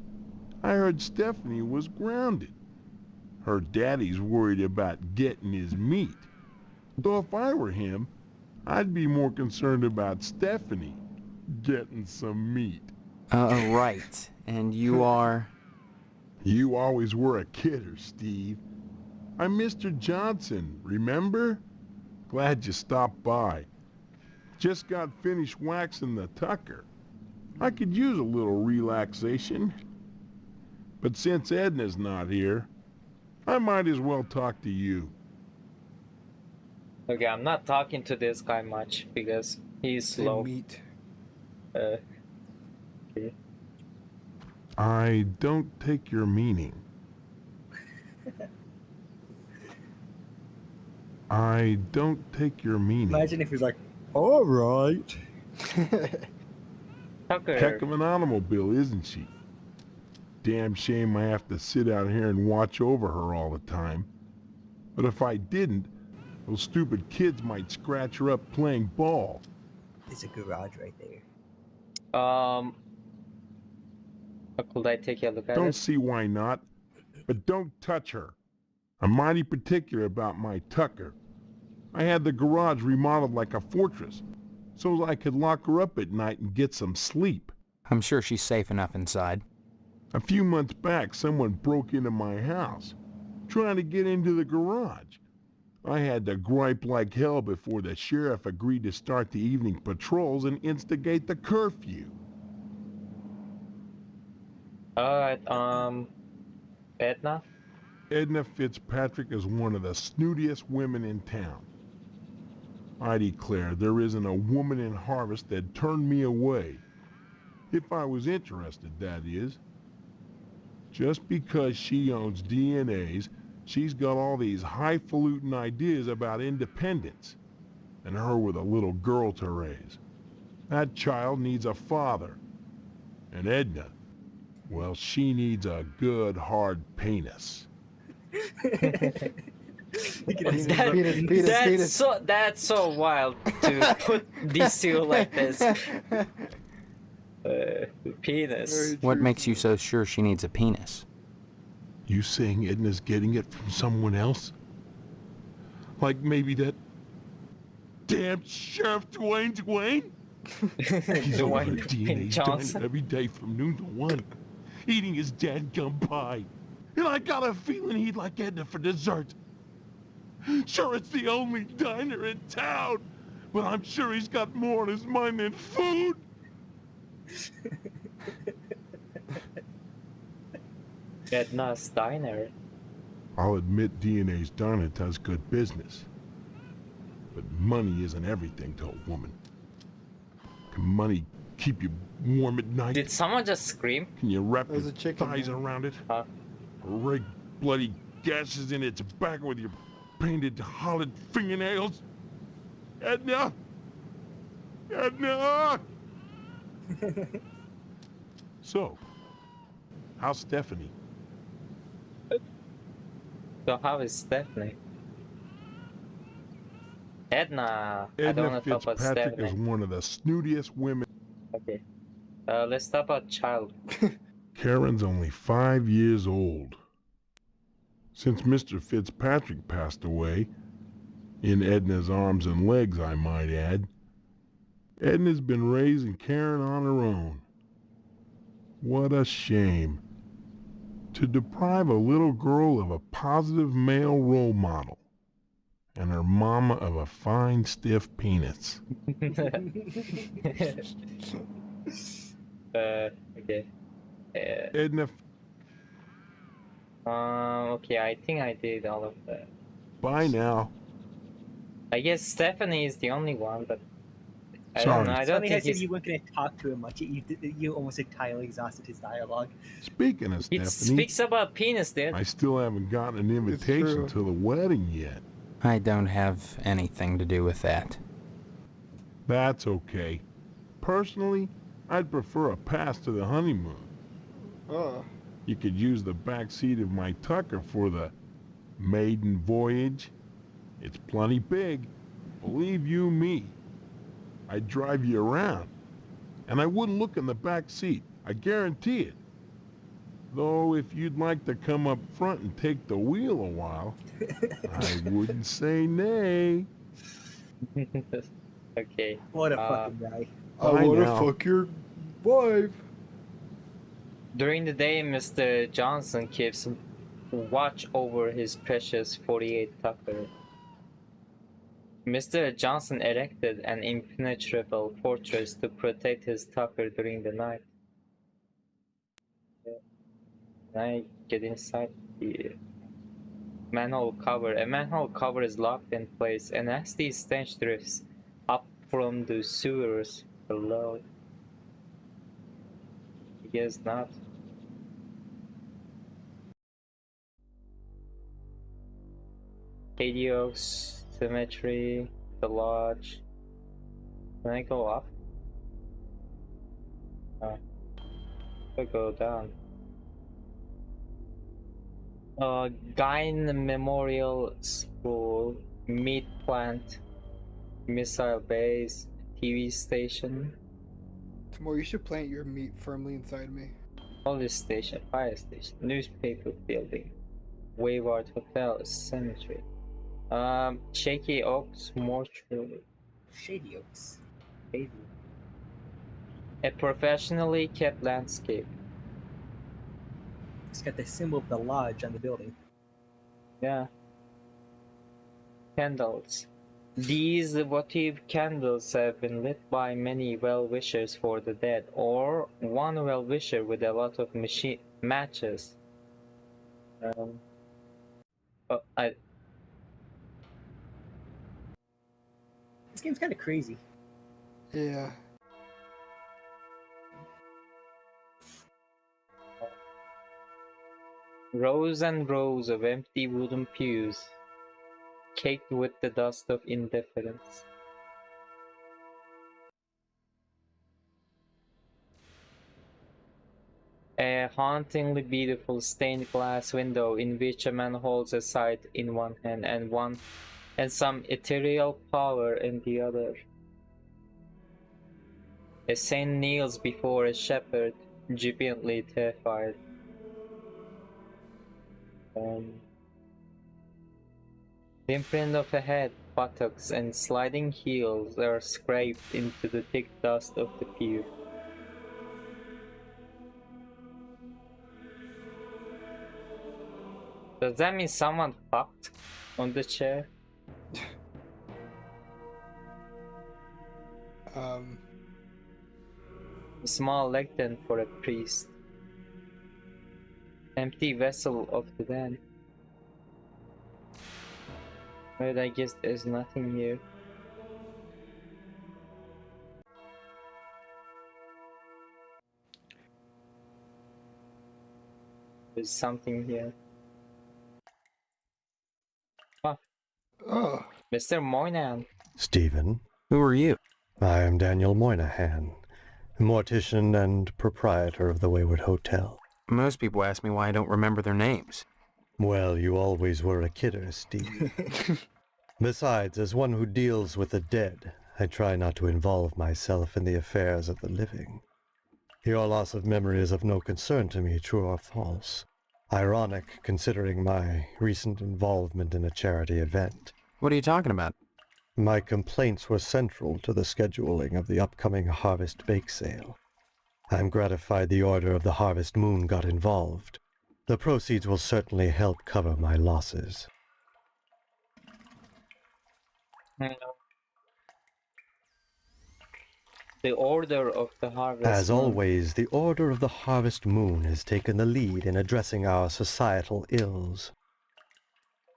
I heard Stephanie was grounded. Her daddy's worried about getting his meat. So if I were him, I'd be more concerned about Stephanie getting some meat. Right. And you are? You always were a kidder, Steve. I'm Mr. Johnson, remember? Glad you stopped by. Just got finished waxing the tucker. I could use a little relaxation. But since Edna's not here, I might as well talk to you. Okay, I'm not talking to this guy much because he's slow. Meat. Okay. I don't take your meaning. I don't take your meaning. Imagine if he's like, all right. Tucker. Heck of an automobile, isn't she? Damn shame I have to sit out here and watch over her all the time. But if I didn't, those stupid kids might scratch her up playing ball. There's a garage right there. Could I take a look at Don't it? see why not, but don't touch her. I'm mighty particular about my tucker. I had the garage remodeled like a fortress, so I could lock her up at night and get some sleep. I'm sure she's safe enough inside. A few months back, someone broke into my house, trying to get into the garage. I had to gripe like hell before the sheriff agreed to start the evening patrols and instigate the curfew. Alright, Edna? Edna Fitzpatrick is one of the snootiest women in town. I declare there isn't a woman in Harvest that'd turn me away. If I was interested, that is. Just because she owns DNAs, she's got all these highfalutin ideas about independence. And her with a little girl to raise. That child needs a father. And Edna, well, she needs a good hard penis. That's so wild to put these two like this. Penis. What makes you so sure she needs a penis? You saying Edna's getting it from someone else? Like maybe that damn Sheriff Dwayne? He's over Dwayne at DNA's Johnson. diner every day from noon to 1, eating his dadgum pie. And I got a feeling he'd like Edna for dessert. Sure, it's the only diner in town, but I'm sure he's got more on his mind than food. Edna's Diner. I'll admit DNA's diner does good business. But money isn't everything to a woman. Can money keep you warm at night? Did someone just scream? Can you wrap There's your a chicken thighs there. around it? Huh? Or rake bloody gashes in its back with your painted hollowed fingernails? Edna! Edna! So, how's Stephanie? So how is Stephanie? Edna. I don't Edna want to talk about Fitzpatrick is Stephanie. one of the snootiest women. Okay. Let's talk about child. Karen's only 5 years old. Since Mr. Fitzpatrick passed away, in Edna's arms and legs, I might add, Edna's been raising Karen on her own. What a shame. To deprive a little girl of a positive male role model, and her mama of a fine, stiff penis. Okay. Edna, Okay, I think I did all of that. bye now. I guess Stephanie is the only one, but I Sorry. don't know. I don't Funny how think said he's... you weren't going to talk to him much. You almost entirely exhausted his dialogue. Speaking of He Stephanie, speaks about penis, dude. I still haven't gotten an invitation true. to the wedding yet. I don't have anything to do with that. That's okay. Personally, I'd prefer a pass to the honeymoon. Oh. You could use the back seat of my Tucker for the maiden voyage. It's plenty big. Believe you me. I'd drive you around. And I wouldn't look in the back seat. I guarantee it. Though if you'd like to come up front and take the wheel a while, I wouldn't say nay. Okay. What a fucking guy. I Bye wanna now. fuck your wife. During the day, Mr. Johnson keeps watch over his precious 48 Tucker. Mr. Johnson erected an impenetrable fortress to protect his Tucker during the night. Can I get inside the manhole cover? A manhole cover is locked in place. A nasty stench drifts up from the sewers below. I guess not. Adios, Cemetery, the lodge. Can I go up? I go down. Gyn Memorial School, meat plant, missile base, TV station, Tomorrow you should plant your meat firmly inside me. police station, fire station, newspaper building, Wayward Hotel, cemetery, Shaky Oaks mortuary, Shady Oaks. a professionally kept landscape. It's got the symbol of the lodge on the building. Yeah. Candles. These votive candles have been lit by many well-wishers for the dead, or one well-wisher with a lot of matches. This game's kind of crazy. Yeah. Rows and rows of empty wooden pews, caked with the dust of indifference. A hauntingly beautiful stained glass window in which a man holds a sight in one hand and some ethereal power in the other. A saint kneels before a shepherd, jubilantly terrified. The imprint of a head, buttocks and sliding heels are scraped into the thick dust of the pew. Does that mean someone fucked on the chair? A small lectern for a priest. Empty vessel of the dead. But I guess there's nothing here. There's something here. Oh. Mr. Moynihan. Stephen, Who are you? I am Daniel Moynihan, mortician and proprietor of the Wayward Hotel. Most people ask me why I don't remember their names. Well, you always were a kidder, Steve. Besides, as one who deals with the dead, I try not to involve myself in the affairs of the living. Your loss of memory is of no concern to me, true or false. Ironic, considering my recent involvement in a charity event. What are you talking about? My complaints were central to the scheduling of the upcoming Harvest Bake Sale. I'm gratified the Order of the Harvest Moon got involved. The proceeds will certainly help cover my losses. The Order of the Harvest As Moon. always, the Order of the Harvest Moon has taken the lead in addressing our societal ills.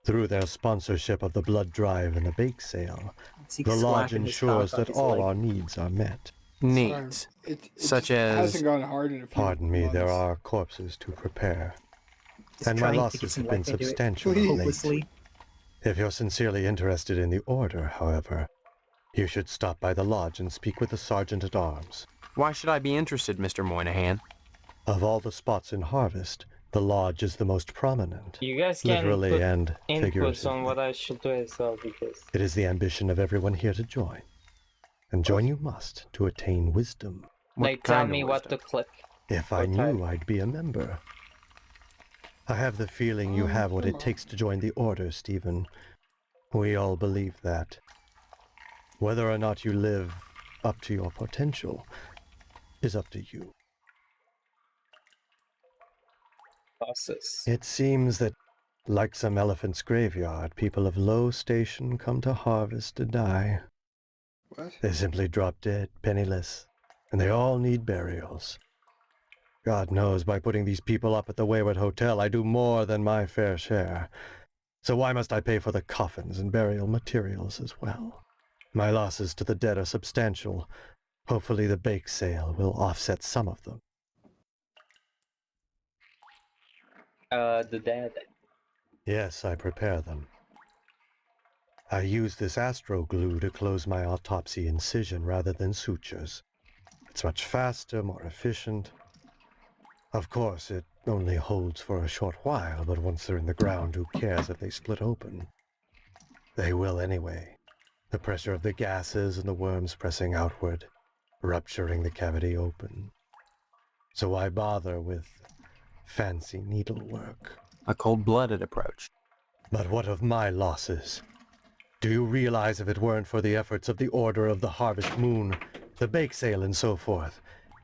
Through their sponsorship of the blood drive and the bake sale, the lodge ensures that all our needs are met. Needs. Such as... hasn't gone hard in a few Pardon me, there months. are corpses to prepare. Just And my trying to get losses some have been life into it. substantial of Hopelessly. late. If you're sincerely interested in the Order, however, you should stop by the lodge and speak with the Sergeant-at-Arms. Why should I be interested, Mr. Moynihan? Of all the spots in Harvest, the lodge is the most prominent. You guys can literally put and inputs figuratively. on what I should do as well, because It is the ambition of everyone here to join. And join you must to attain wisdom. they tell me what to click. If I What type? knew I'd be a member. I have the feeling you have what it takes to join the Order, Stephen. We all believe that. Whether or not you live up to your potential is up to you. Losses. It seems that, like some elephant's graveyard, people of low station come to Harvest to die. What? They simply drop dead, penniless, and they all need burials. God knows, by putting these people up at the Wayward Hotel, I do more than my fair share. So why must I pay for the coffins and burial materials as well? My losses to the dead are substantial. Hopefully the bake sale will offset some of them. The dead. Yes, I prepare them. I use this astro glue to close my autopsy incision rather than sutures. It's much faster, more efficient. Of course, it only holds for a short while, but once they're in the ground, who cares if they split open? They will anyway. The pressure of the gases and the worms pressing outward, rupturing the cavity open. So why bother with fancy needlework? A cold-blooded approach. But what of my losses? Do you realize if it weren't for the efforts of the Order of the Harvest Moon, the bake sale and so forth,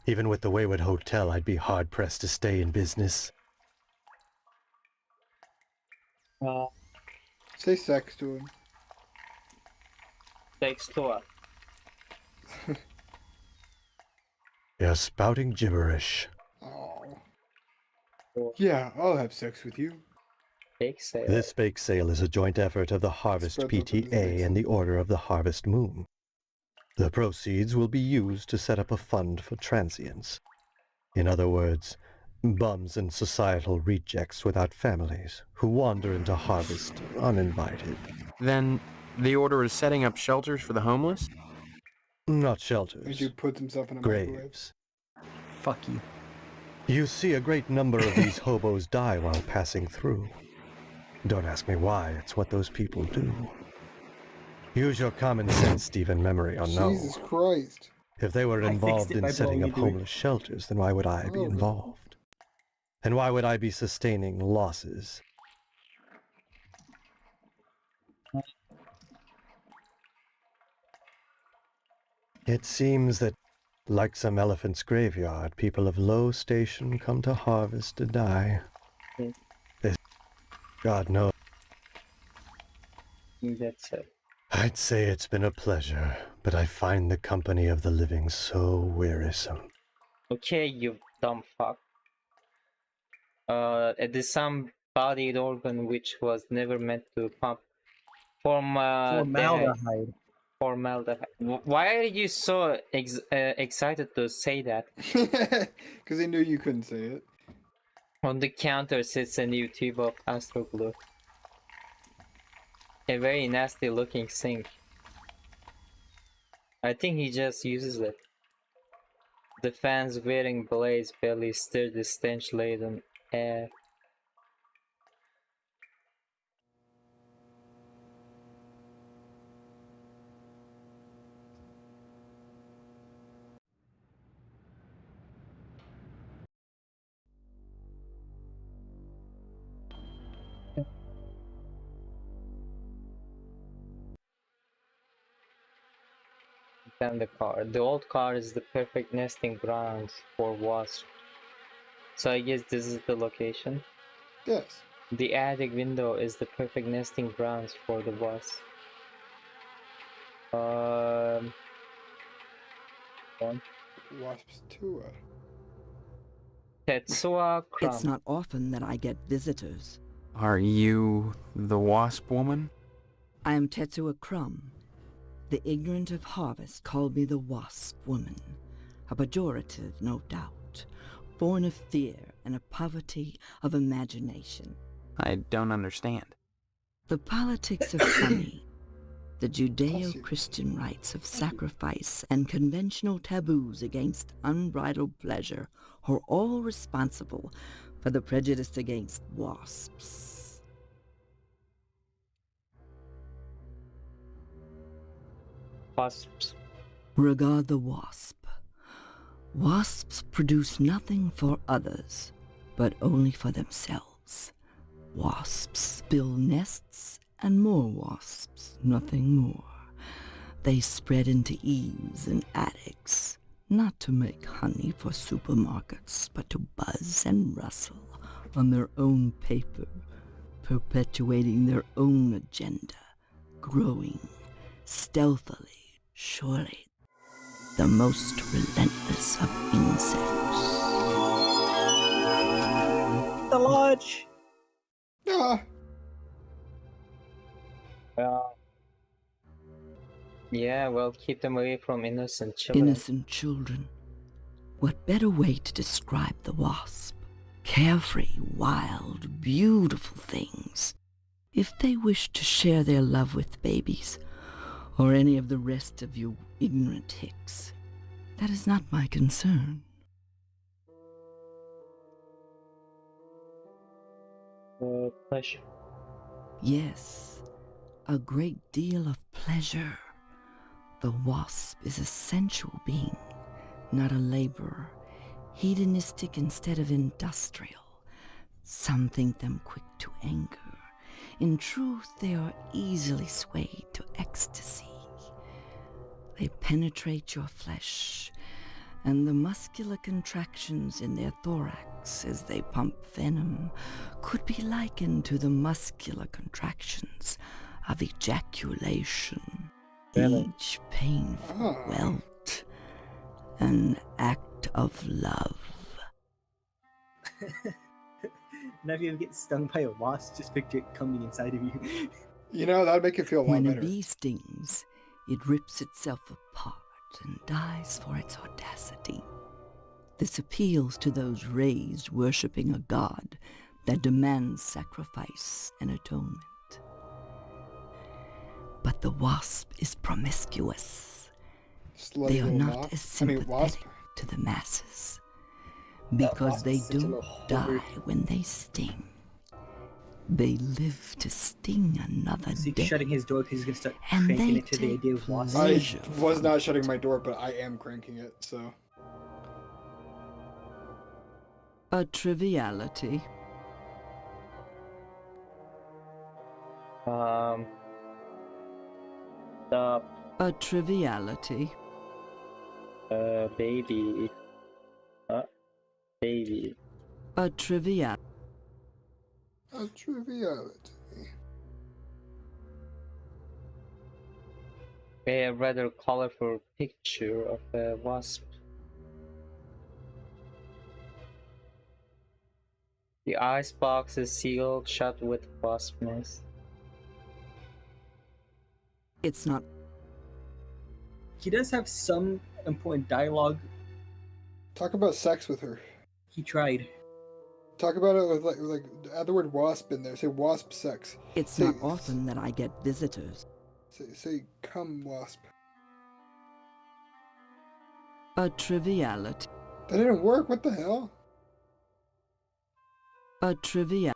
even with the Wayward Hotel, I'd be hard-pressed to stay in business? Say sex to him. Sex to what? You're spouting gibberish. Oh. Yeah, I'll have sex with you. Bake sale. This bake sale is a joint effort of the Harvest Spread open the PTA and the Order of the Harvest Moon. The proceeds will be used to set up a fund for transients. In other words, bums and societal rejects without families who wander into Harvest uninvited. Then the Order is setting up shelters for the homeless? Not As shelters, you put himself in a microwave. graves. Fuck you. You see a great number of these hobos die while passing through. Don't ask me why, it's what those people do. Use your common sense, Stephen, memory or no. Jesus Christ. If they were I fixed involved it in by setting blowing up you, dude. homeless shelters, then why would I be Oh. involved? And why would I be sustaining losses? It seems that, like some elephant's graveyard, people of low station come to harvest to die. Hmm. This, God knows. That's it. I'd say it's been a pleasure, but I find the company of the living so wearisome. Okay, you dumb fuck. It is some bodied organ which was never meant to pump. Formaldehyde. Formaldehyde. Why are you so excited to say that? Because he knew you couldn't say it. On the counter sits a new tube of Astro Glue. A very nasty looking thing. I think he just uses it. The fans wearing blaze belly stir the stench-laden air. Then the car. The old car is the perfect nesting grounds for wasps. So I guess this is the location. Yes. The attic window is the perfect nesting grounds for the wasps. One. Wasps too. Tetsuya Crumb. It's not often that I get visitors. Are you the wasp woman? I am Tetsuya Crumb. The ignorant of harvest call me the wasp woman. A pejorative, no doubt, born of fear and a poverty of imagination. I don't understand. The politics of honey, the Judeo-Christian rites of sacrifice and conventional taboos against unbridled pleasure are all responsible for the prejudice against wasps. Wasps. Regard the wasp. Wasps produce nothing for others, but only for themselves. Wasps build nests and more wasps, nothing more. They spread into eaves and attics, not to make honey for supermarkets, but to buzz and rustle on their own paper, perpetuating their own agenda, growing stealthily, surely, the most relentless of insects. The lodge! Yeah. Yeah, well, keep them away from innocent children. Innocent children. What better way to describe the wasp? Carefree, wild, beautiful things. If they wish to share their love with babies, or any of the rest of you ignorant hicks, that is not my concern. Pleasure. Yes, a great deal of pleasure. The wasp is a sensual being, not a laborer, hedonistic instead of industrial. Some think them quick to anger. In truth, they are easily swayed to ecstasy. They penetrate your flesh, and the muscular contractions in their thorax as they pump venom could be likened to the muscular contractions of ejaculation. Really? Each painful welt, an act of love. Whenever you get stung by a wasp, just picture it coming inside of you. You know, that'd make it feel a lot When a better. bee stings, it rips itself apart and dies for its audacity. This appeals to those raised worshipping a god that demands sacrifice and atonement. But the wasp is promiscuous. Slutty They are little not moth. as I mean, wasp. sympathetic to the masses because wasp they is such a don't little die whore. when they sting. They live to sting another So he's day. shutting his door because he's gonna start And cranking they it to the idea of wasps. I pleasure was from not shutting my door, but I am cranking it, so. a triviality. The A triviality. Baby. Baby. A trivia. A triviality. A rather colorful picture of a wasp. The ice box is sealed shut with wasp nest. It's not. He does have some important dialogue. Talk about sex with her. He tried. Talk about it with like add the word wasp in there. Say wasp sex. It's Say- not often that I get visitors. Say come wasp. A triviality. That didn't work. What the hell? A trivia.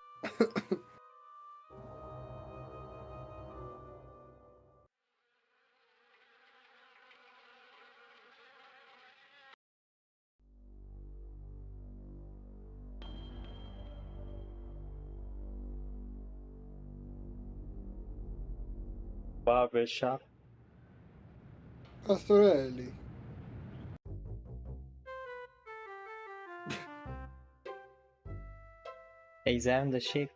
Barber shop. Pastorelli. Examine the sheep.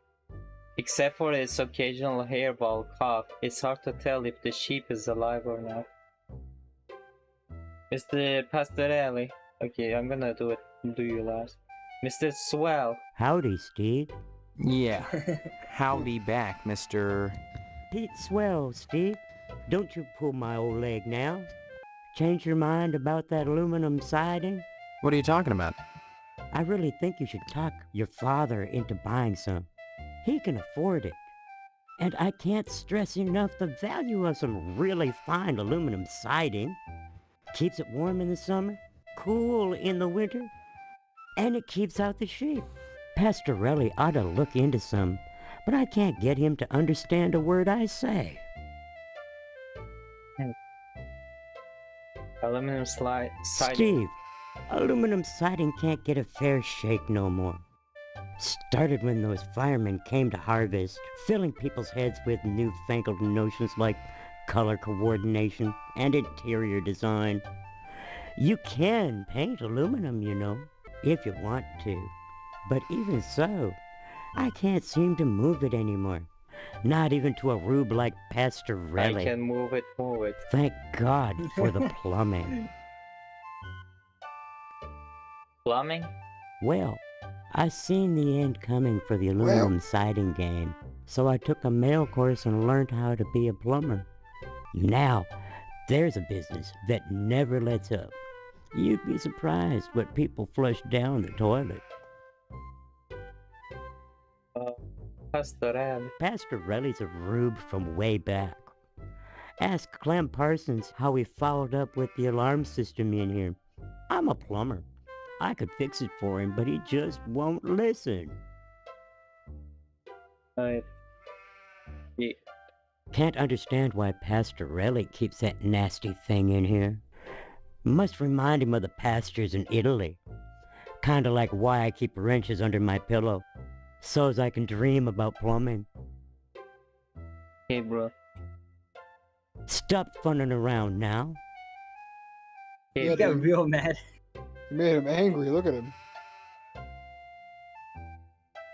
Except for its occasional hairball cough, it's hard to tell if the sheep is alive or not. Mr. Pastorelli. Okay, I'm gonna do you last. Mr. Swell. Howdy, Steve. Yeah. Howdy back, Mr. Pete Swell, Steve. Don't you pull my old leg now. Change your mind about that aluminum siding? What are you talking about? I really think you should talk your father into buying some. He can afford it. And I can't stress enough the value of some really fine aluminum siding. Keeps it warm in the summer, cool in the winter, and it keeps out the sheep. Pastorelli ought to look into some, but I can't get him to understand a word I say. Aluminum siding. Steve, aluminum siding can't get a fair shake no more. Started when those firemen came to harvest, filling people's heads with newfangled notions like color coordination and interior design. You can paint aluminum, you know, if you want to. But even so, I can't seem to move it anymore. Not even to a rube like Pastorelli. I can move it forward. Thank God for the plumbing. Plumbing? Well, I seen the end coming for the aluminum siding game, so I took a mail course and learned how to be a plumber. Now, there's a business that never lets up. You'd be surprised what people flush down the toilet. Pastorelli. Pastorelli's a rube from way back. Ask Clem Parsons how he followed up with the alarm system in here. I'm a plumber. I could fix it for him, but he just won't listen. Yeah. Can't understand why Pastorelli keeps that nasty thing in here. Must remind him of the pastures in Italy. Kinda like why I keep wrenches under my pillow, so's I can dream about plumbing. Hey, bro. Stop funning around now. He got real mad. You made him angry. Look at him.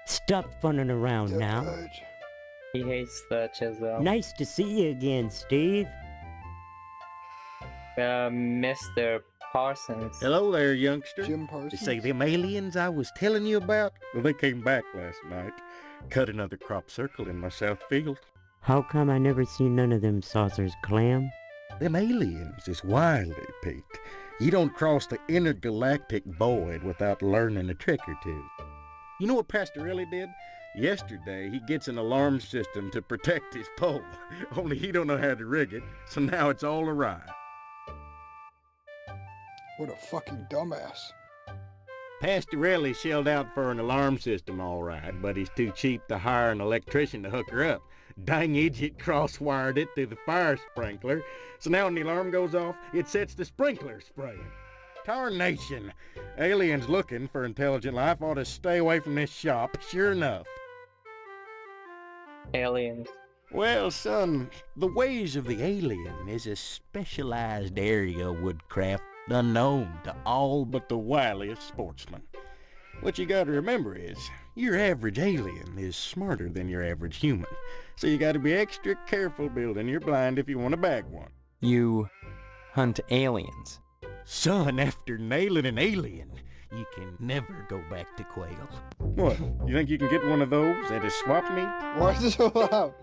Stop funning around now. He hates Dutch as well. Nice to see you again, Steve. Mr. Parsons. Hello there, youngster. Jim Parsons. You see them aliens I was telling you about? Well, they came back last night. Cut another crop circle in my south field. How come I never seen none of them saucers, Clem? Them aliens is wily, Pete. You don't cross the intergalactic void without learning a trick or two. You know what Pastorelli did? Yesterday, he gets an alarm system to protect his pole. Only he don't know how to rig it, so now it's all awry. What a fucking dumbass. Pastorelli shelled out for an alarm system all right, but he's too cheap to hire an electrician to hook her up. Dang idiot cross-wired it through the fire sprinkler, so now when the alarm goes off, it sets the sprinkler spraying. Tarnation! Aliens looking for intelligent life ought to stay away from this shop, sure enough. Aliens. Well, son, the ways of the alien is a specialized area of woodcraft unknown to all but the wiliest sportsmen. What you gotta remember is, your average alien is smarter than your average human, so you gotta be extra careful building your blind if you want to bag one. You hunt aliens. Son, after nailing an alien, you can never go back to quail. What, you think you can get one of those at a swap meet? Why is it so loud?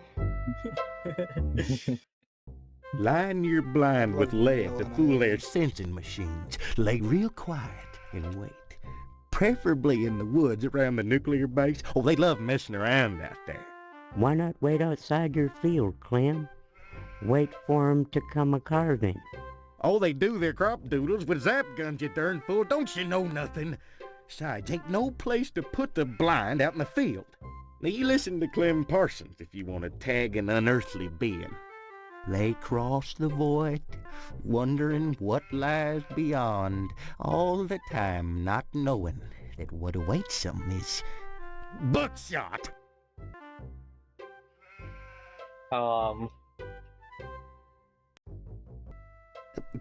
Line your blind with lead to fool their sensing machines. Lay real quiet and wait. Preferably in the woods around the nuclear base. Oh, they love messing around out there. Why not wait outside your field, Clem? Wait for 'em to come a-carving. Oh, they do their crop doodles with zap guns, you darn fool. Don't you know nothing? Besides, ain't no place to put the blind out in the field. Now, you listen to Clem Parsons if you want to tag an unearthly being. They cross the void, wondering what lies beyond, all the time not knowing that what awaits them is buckshot.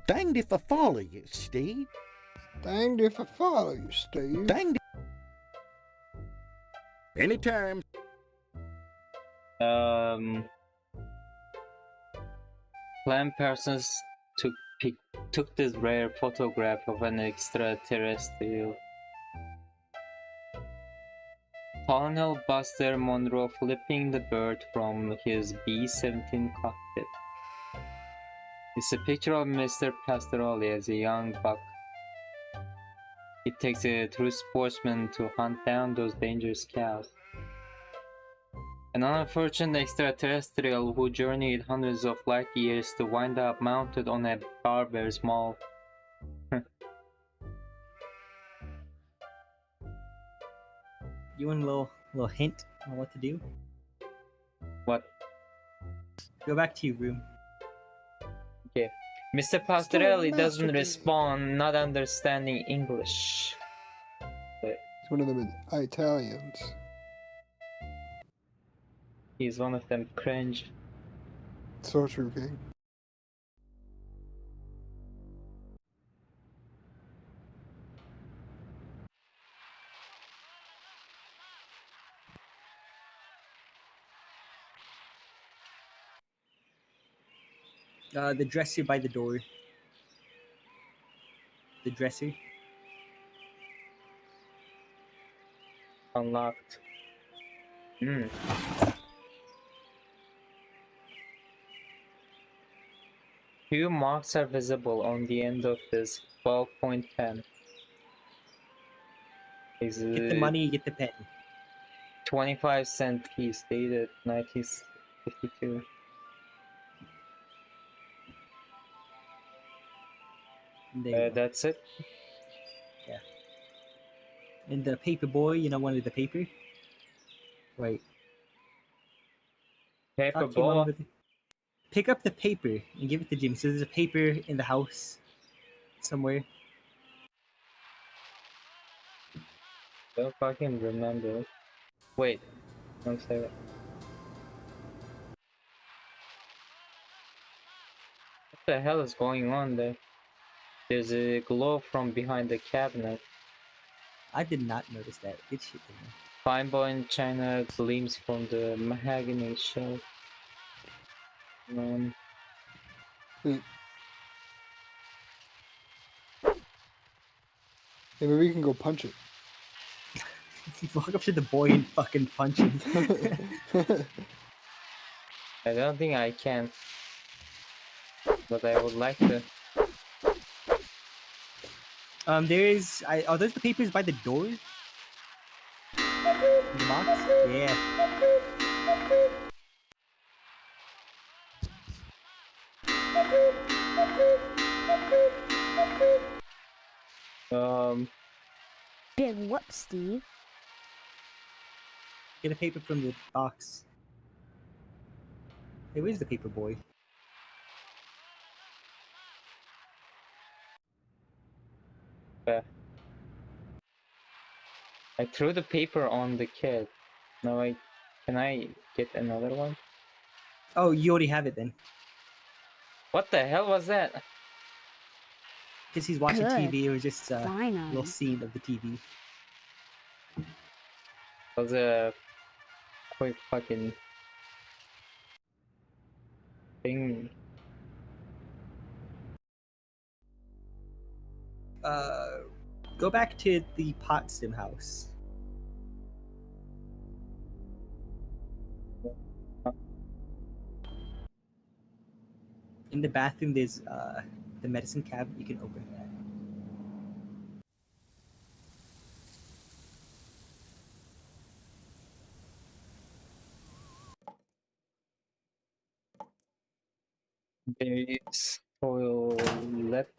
Danged if I follow you, Steve. Danged if I follow you, Steve. Danged. Anytime. Clem Parsons took this rare photograph of an extraterrestrial. Colonel Buster Monroe flipping the bird from his B-17 cockpit. It's a picture of Mr. Pastorelli as a young buck. It takes a true sportsman to hunt down those dangerous cows. An unfortunate extraterrestrial who journeyed hundreds of light years to wind up mounted on a barber's maul. You want a little hint on what to do? What? Go back to your room. Okay. Mr. Pastorelli doesn't respond, not understanding English. He's one of them Italians. He's one of them cringe. So true, King. The dresser by the door. The dresser. Unlocked. Few marks are visible on the end of this 12-point pen. Get the money, get the pen. 25-cent piece dated 1952. That's it? Yeah. And the paper boy, you know, wanted the paper? Wait. Paper boy? Pick up the paper and give it to Jim. So there's a paper in the house somewhere. Don't fucking remember. Wait. Don't say that. What the hell is going on there? There's a glow from behind the cabinet. I did not notice that. Good shit. Fine bone china gleams from the mahogany shelf. Hey, maybe we can go punch it. Walk up to the boy and fucking punch him. I don't think I can. But I would like to. There's... are those the papers by the door? The box? Yeah. Big whoop, Steve. Get a paper from the box. Hey, where's the paper boy? I threw the paper on the kid. Now can I get another one? Oh, you already have it then. What the hell was that? Because he's watching Good. TV. It was just a Fine on little you. scene of the TV. Was a quick fucking thing. Go back to the Potsdam house. In the bathroom, there's the medicine cabinet. You can open that. Base toilet.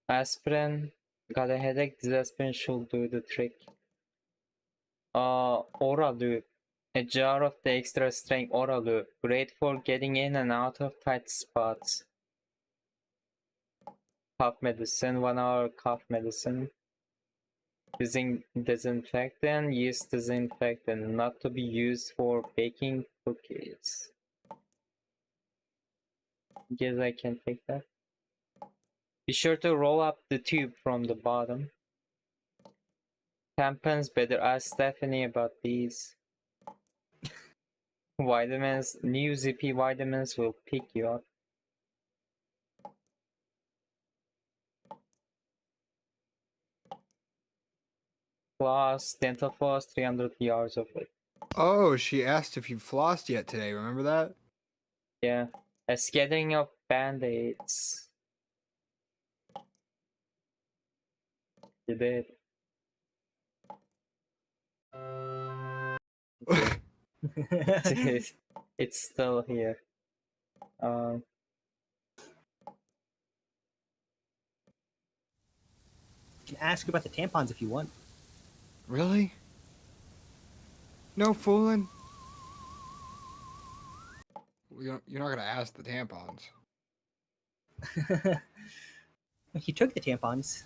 Aspirin. Got a headache. This aspirin should do the trick. Oralu. A jar of the extra strength Oralu. Great for getting in and out of tight spots. Cough medicine. 1 hour cough medicine. Using disinfectant. Use disinfectant. Not to be used for baking cookies. Guess I can take that. Be sure to roll up the tube from the bottom. Tampons, better ask Stephanie about these. Vitamins, new zippy vitamins will pick you up. Floss, dental floss, 300 yards of it. Oh, she asked if you flossed yet today. Remember that? Yeah. A scattering of band-aids. You did. It's still here. You can ask about the tampons if you want. Really? No fooling? You're not gonna ask the tampons. He took the tampons.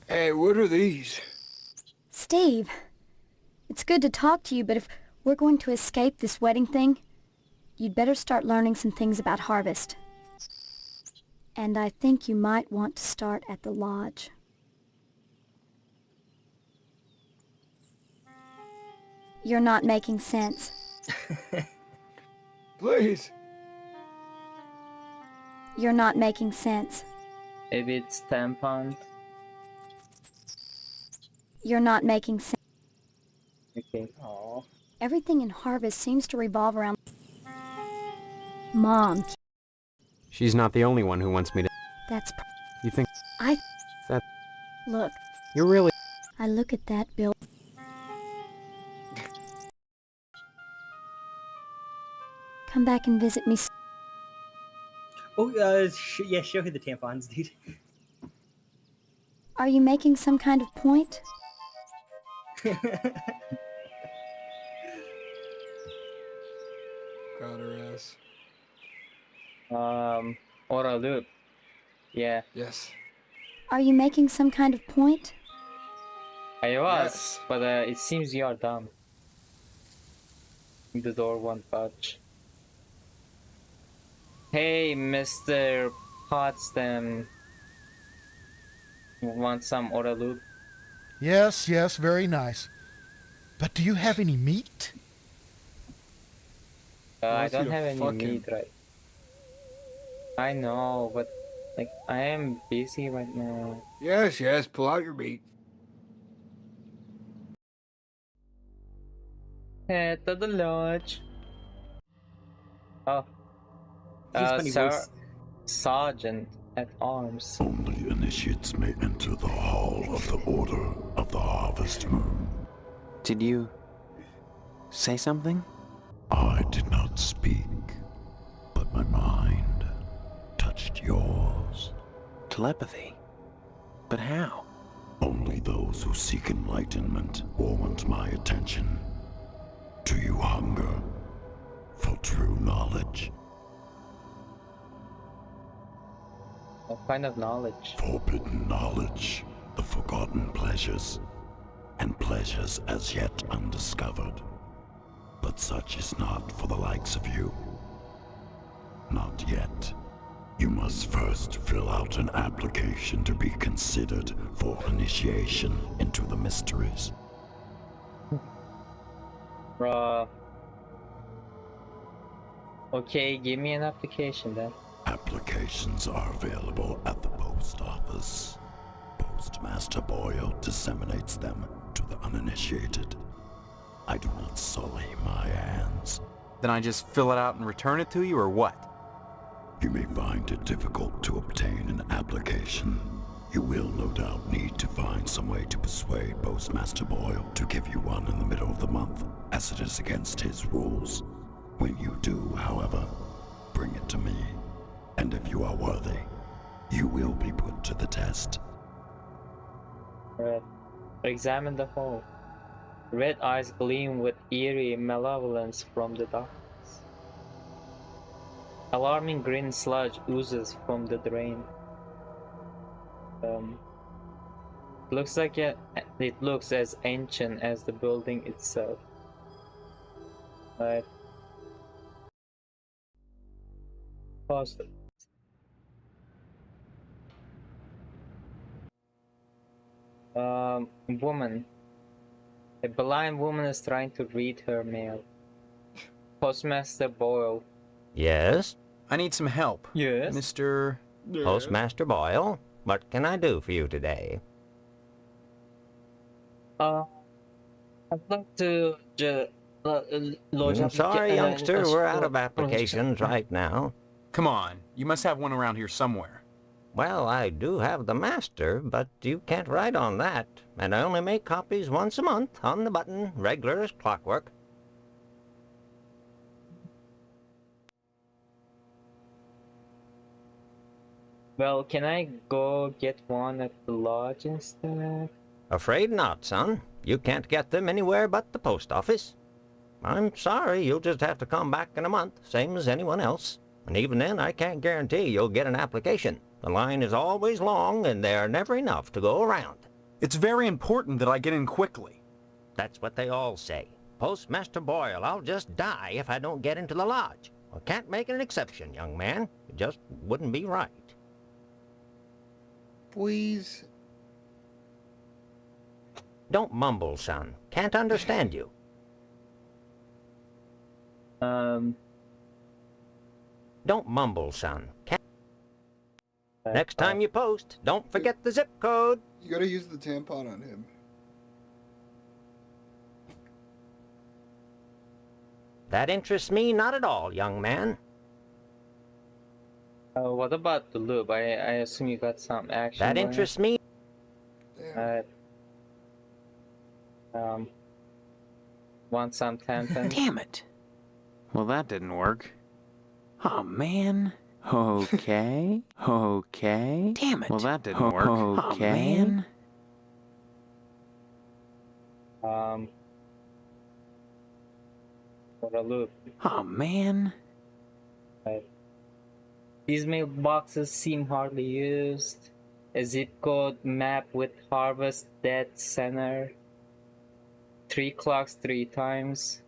Hey, what are these? Steve, it's good to talk to you, but if we're going to escape this wedding thing, you'd better start learning some things about Harvest. And I think you might want to start at the lodge. You're not making sense. Please. You're not making sense. Maybe it's tampon. You're not making sense. Okay. Aww. Everything in Harvest seems to revolve around... Mom, She's not the only one who wants me to... that's... You think... That... Look, You're really... I look at that bill. Come back and visit me. Oh, yeah, show her the tampons, dude. Are you making some kind of point? Got her ass. Oralu. Yeah. Yes. Are you making some kind of point? I was, Yes. but it seems you are dumb. The door won't budge. Hey, Mr. Potsdam. Want some Oralu? Yes, yes, very nice. But do you have any meat? I Wants you don't to have any fuck him. meat right. I know, but like I am busy right now. Yes, yes, pull out your meat. Head to the lodge. Oh. His funny voice. Sergeant at arms. Only initiates may enter the hall of the Order of the Harvest Moon. Did you... say something? I did not speak, but my mind touched yours. Telepathy? But how? Only those who seek enlightenment warrant my attention. Do you hunger for true knowledge? What kind of knowledge? Forbidden knowledge, the forgotten pleasures, and pleasures as yet undiscovered. But such is not for the likes of you. Not yet. You must first fill out an application to be considered for initiation into the mysteries. Okay, give me an application then. Applications are available at the post office. Postmaster Boyle disseminates them to the uninitiated. I do not sully my hands. Then I just fill it out and return it to you, or what? You may find it difficult to obtain an application. You will no doubt need to find some way to persuade Postmaster Boyle to give you one in the middle of the month, as it is against his rules. When you do, however, bring it to me, and if you are worthy, you will be put to the test. Red. Examine the hole. Red eyes gleam with eerie malevolence from the darkness. Alarming green sludge oozes from the drain. Looks like it looks as ancient as the building itself. Right. Pause. Woman. A blind woman is trying to read her mail. Postmaster Boyle. Yes? I need some help. Yes? Mr. Postmaster Boyle, what can I do for you today? I'd like to lodge up. Sorry, youngster, we're out of applications right now. Come on, you must have one around here somewhere. Well, I do have the master, but you can't write on that, and I only make copies once a month, on the button, regular as clockwork. Well, can I go get one at the lodge instead? Afraid not, son. You can't get them anywhere but the post office. I'm sorry, you'll just have to come back in a month, same as anyone else. And even then, I can't guarantee you'll get an application. The line is always long, and there are never enough to go around. It's very important that I get in quickly. That's what they all say. Postmaster Boyle, I'll just die if I don't get into the lodge. I can't make an exception, young man. It just wouldn't be right. Please. Don't mumble, son. Can't understand you. Don't mumble, son. Next time you post, don't forget the zip code. You gotta use the tampon on him. That interests me not at all, young man. What about the lube? I assume you got some action. That interests me. Want some tampon? Damn it. Well, that didn't work. Oh, man. Okay. Okay. Damn it. Well, that didn't work. Okay. Oh, man. For a loop. Oh, man. These mailboxes seem hardly used. A zip code map with Harvest Dead Center. 3 clocks 3 times.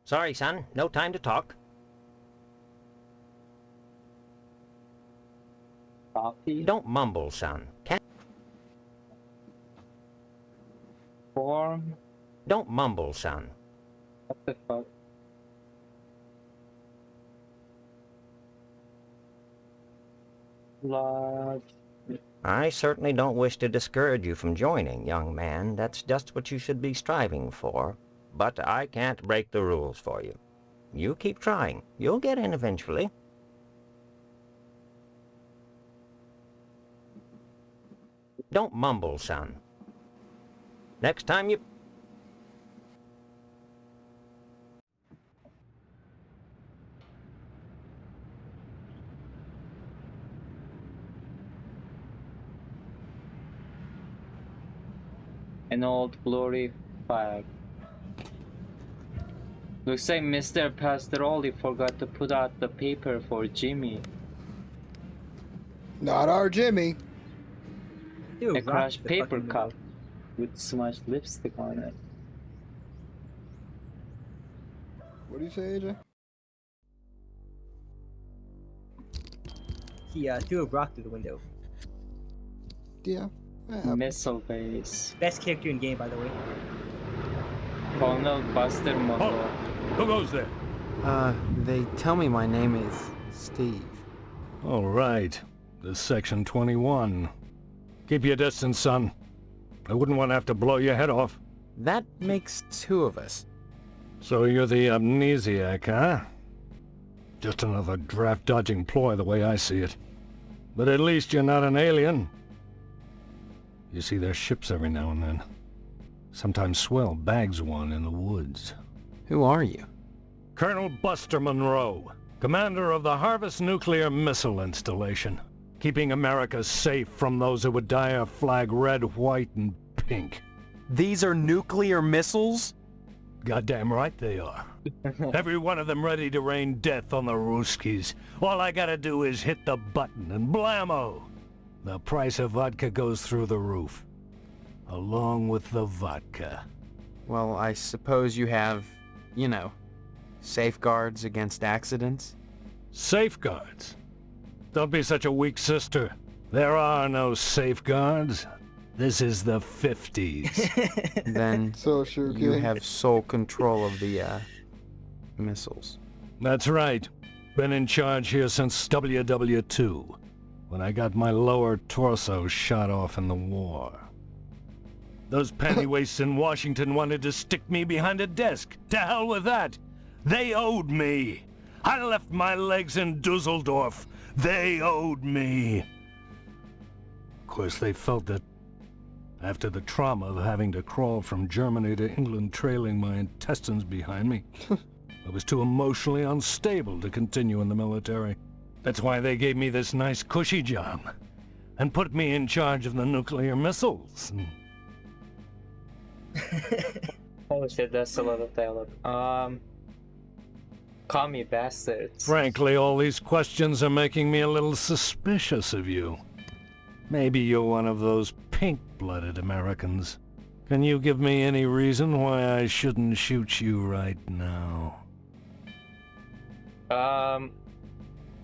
Sorry, son. No time to talk. Copy. Don't mumble, son. Form. Don't mumble, son. What the fuck? Lodge. I certainly don't wish to discourage you from joining, young man. That's just what you should be striving for. But I can't break the rules for you. You keep trying. You'll get in eventually. Don't mumble, son. Next time you... An old glory flag. Looks like Mr. Pastorelli forgot to put out the paper for Jimmy. Not our Jimmy. A crushed paper cup with smudged lipstick on it. What do you say, AJ? He threw a rock through the window. Yeah. Missile base. Best character in game, by the way. Colonel Buster Monroe. Who goes there? They tell me my name is Steve. All right. This Section 21. Keep your distance, son. I wouldn't want to have to blow your head off. That makes 2 of us. So you're the amnesiac, huh? Just another draft-dodging ploy the way I see it. But at least you're not an alien. You see their ships every now and then. Sometimes Swell bags one in the woods. Who are you? Colonel Buster Monroe, commander of the Harvest Nuclear Missile Installation, keeping America safe from those who would dye our flag red, white, and pink. These are nuclear missiles? Goddamn right they are. Every one of them ready to rain death on the Ruskies. All I gotta do is hit the button and blammo! The price of vodka goes through the roof. Along with the vodka. Well, I suppose you have, you know, safeguards against accidents? Safeguards? Don't be such a weak sister. There are no safeguards. This is the 50s. Then so sure you have sole control of the, missiles. That's right. Been in charge here since WW2, when I got my lower torso shot off in the war. Those pennywaists in Washington wanted to stick me behind a desk. To hell with that! They owed me! I left my legs in Dusseldorf. They owed me! Of course, they felt that after the trauma of having to crawl from Germany to England trailing my intestines behind me, I was too emotionally unstable to continue in the military. That's why they gave me this nice cushy job and put me in charge of the nuclear missiles. Holy shit, that's a lot of dialogue. Commie bastards. Frankly, all these questions are making me a little suspicious of you. Maybe you're one of those pink-blooded Americans. Can you give me any reason why I shouldn't shoot you right now? I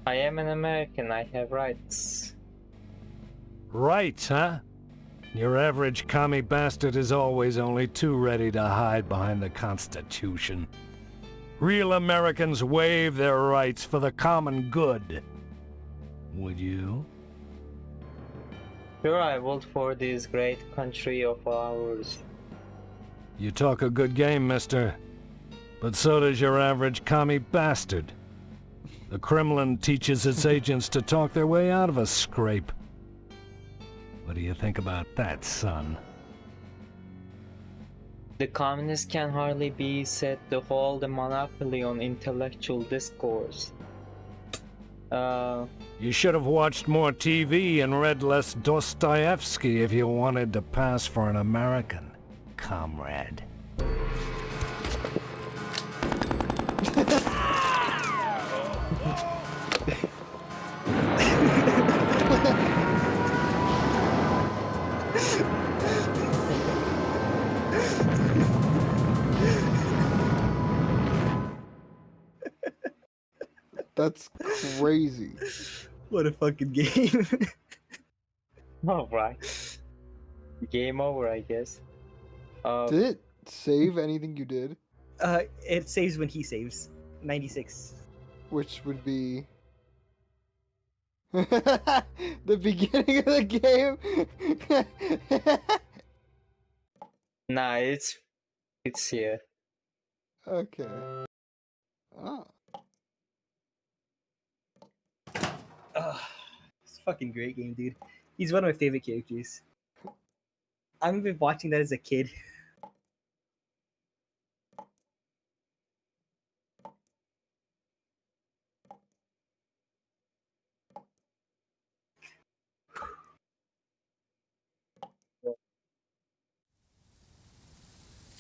am an American. I have rights. Rights, huh? Your average commie bastard is always only too ready to hide behind the Constitution. Real Americans waive their rights for the common good. Would you? Sure, I vote for this great country of ours. You talk a good game, mister. But so does your average commie bastard. The Kremlin teaches its agents to talk their way out of a scrape. What do you think about that, son? The communists can hardly be said to hold a monopoly on intellectual discourse. You should have watched more TV and read less Dostoevsky if you wanted to pass for an American, comrade. That's crazy. What a fucking game. Alright. Game over, I guess. Did it save anything you did? It saves when he saves. 96. Which would be... the beginning of the game? Nah, it's here. Okay. Oh. It's a fucking great game, dude. He's one of my favorite characters. I remember watching that as a kid.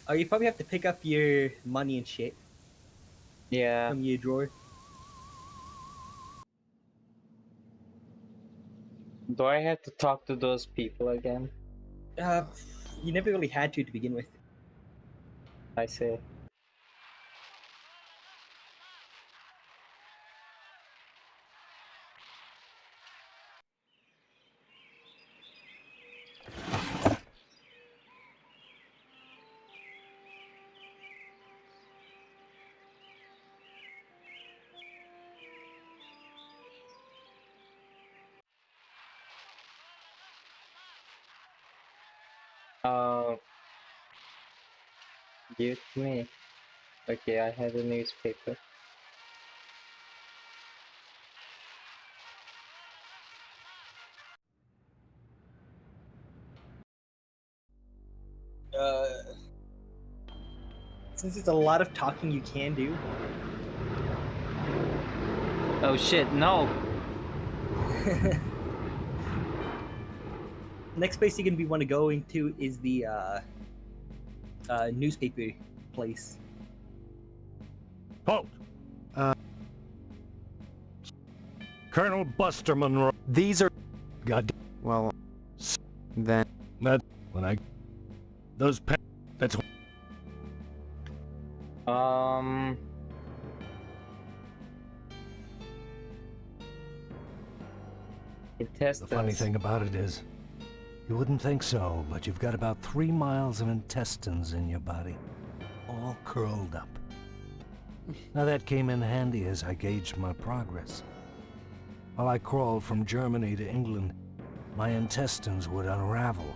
Oh, you probably have to pick up your money and shit. Yeah. From your drawer. Do I have to talk to those people again? You never really had to begin with. I see. Give it to me. Okay, I have a newspaper. Since it's a lot of talking you can do. Oh shit, no! Next place you're gonna be want to go into is the newspaper place. Halt! Colonel Buster Monroe. These are... God. Well, then... That... When I... Those pen... That's... Intestines. The funny thing about it is, you wouldn't think so, but you've got about 3 miles of intestines in your body, all curled up. Now that came in handy as I gauged my progress. While I crawled from Germany to England, my intestines would unravel,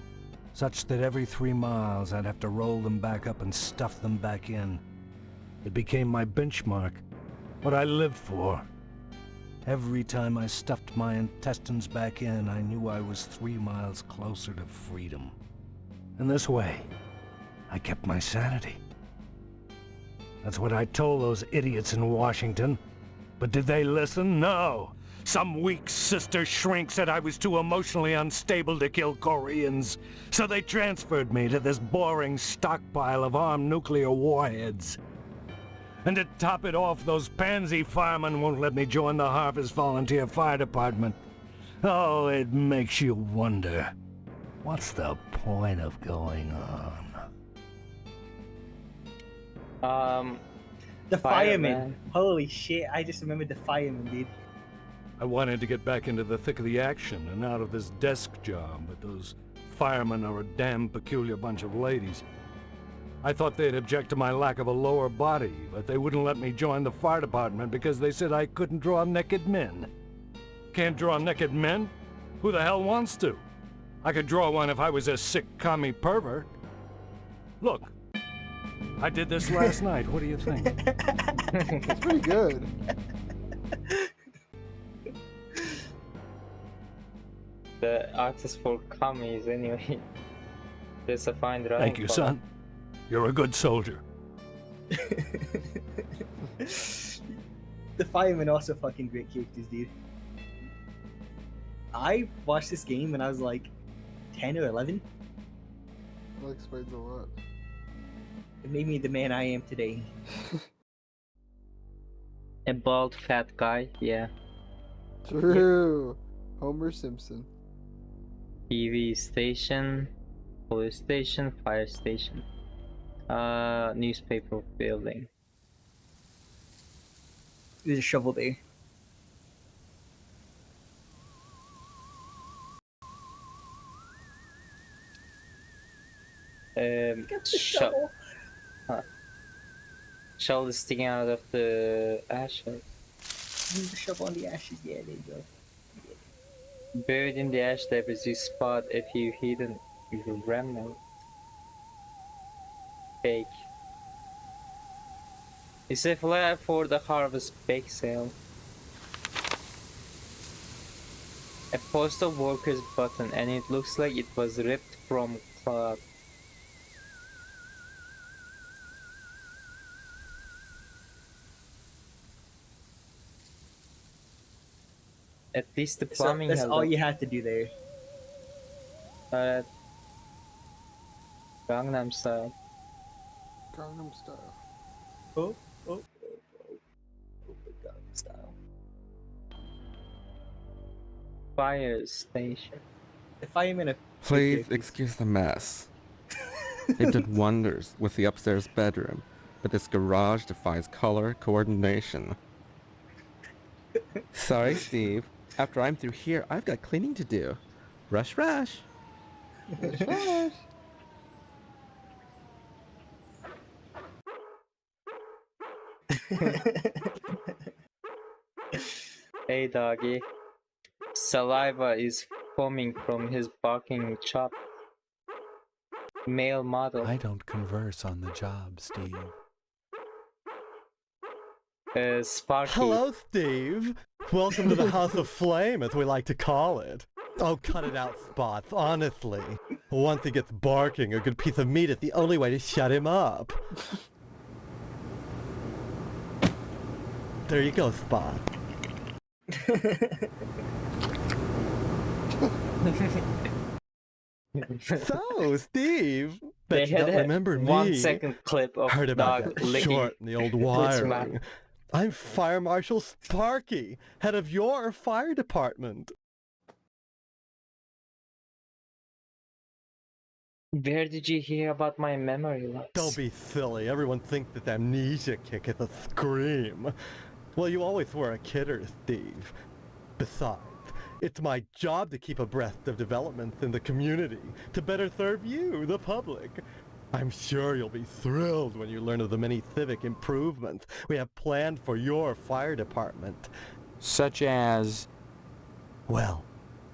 such that every 3 miles I'd have to roll them back up and stuff them back in. It became my benchmark, what I lived for. Every time I stuffed my intestines back in, I knew I was 3 miles closer to freedom. And this way, I kept my sanity. That's what I told those idiots in Washington. But did they listen? No! Some weak sister shrink said I was too emotionally unstable to kill Koreans, so they transferred me to this boring stockpile of armed nuclear warheads. And to top it off, those pansy firemen won't let me join the Harvest Volunteer Fire Department. Oh, it makes you wonder. What's the point of going on? The fireman. Holy shit, I just remembered the fireman, dude. I wanted to get back into the thick of the action and out of this desk job, but those firemen are a damn peculiar bunch of ladies. I thought they'd object to my lack of a lower body, but they wouldn't let me join the fire department because they said I couldn't draw naked men. Can't draw naked men? Who the hell wants to? I could draw one if I was a sick commie pervert. Look, I did this last night. What do you think? That's pretty good. The artist for commies, anyway. There's a fine drawing. Thank you, son. You're a good soldier. The firemen also fucking great characters, dude. I watched this game when I was like 10 or 11. That explains a lot. It made me the man I am today. A bald fat guy, yeah. True. Homer Simpson. TV station, police station, fire station. Newspaper building. There's a shovel there. Shovel. Huh. Shovel is sticking out of the ashes. The shovel on the ashes, yeah, there you go. Buried in the ash debris, you spot a few hidden remnants. Bake. It's a flyer for the harvest bake sale. A postal worker's button, and it looks like it was ripped from cloth. At least the plumbing that's has all you had to do there. Gangnam Style. Gangnam Style. Oh, Gangnam Style. Fire station. The firemen are... Please excuse the mess. It did wonders with the upstairs bedroom, but this garage defies color coordination. Sorry, Steve. After I'm through here, I've got cleaning to do. Rush, rush. Rush, rush. Hey doggy. Saliva is foaming from his barking chop. Male model. I don't converse on the job, Steve. Sparky. Hello, Steve. Welcome to the House of Flame, as we like to call it. Oh, cut it out, Spots, honestly. Once he gets barking, a good piece of meat is the only way to shut him up. There you go, Spot. So, Steve, They bet you had don't a remember me. 1 second clip of Heard about dog that licking short in the old its wiring. mouth. I'm Fire Marshal Sparky, head of your fire department. Where did you hear about my memory loss? Don't be silly. Everyone thinks that amnesia kick is a scream. Well, you always were a kidder, Steve. Besides, it's my job to keep abreast of developments in the community, to better serve you, the public. I'm sure you'll be thrilled when you learn of the many civic improvements we have planned for your fire department. Such as... Well,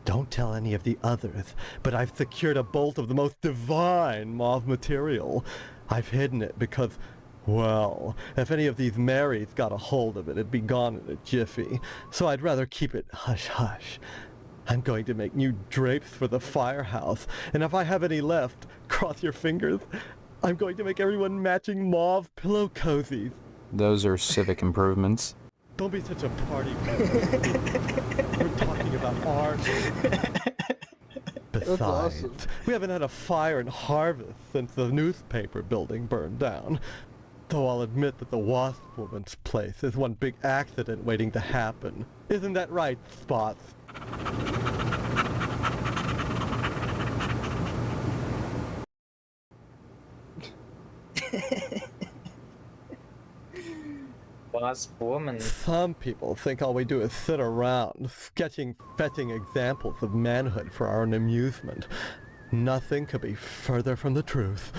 don't tell any of the others, but I've secured a bolt of the most divine mauve material. I've hidden it because, well, if any of these Marys got a hold of it, it'd be gone in a jiffy. So I'd rather keep it hush-hush. I'm going to make new drapes for the firehouse, and if I have any left, cross your fingers, I'm going to make everyone matching mauve pillow cozies. Those are civic improvements. Don't be such a party pooper. We're talking about art. Besides, awesome. we haven't had a fire in Harvest since the newspaper building burned down. Though I'll admit that the Wasp Woman's place is one big accident waiting to happen. Isn't that right, Spots? Wasp Woman. Some people think all we do is sit around, sketching fetching examples of manhood for our own amusement. Nothing could be further from the truth.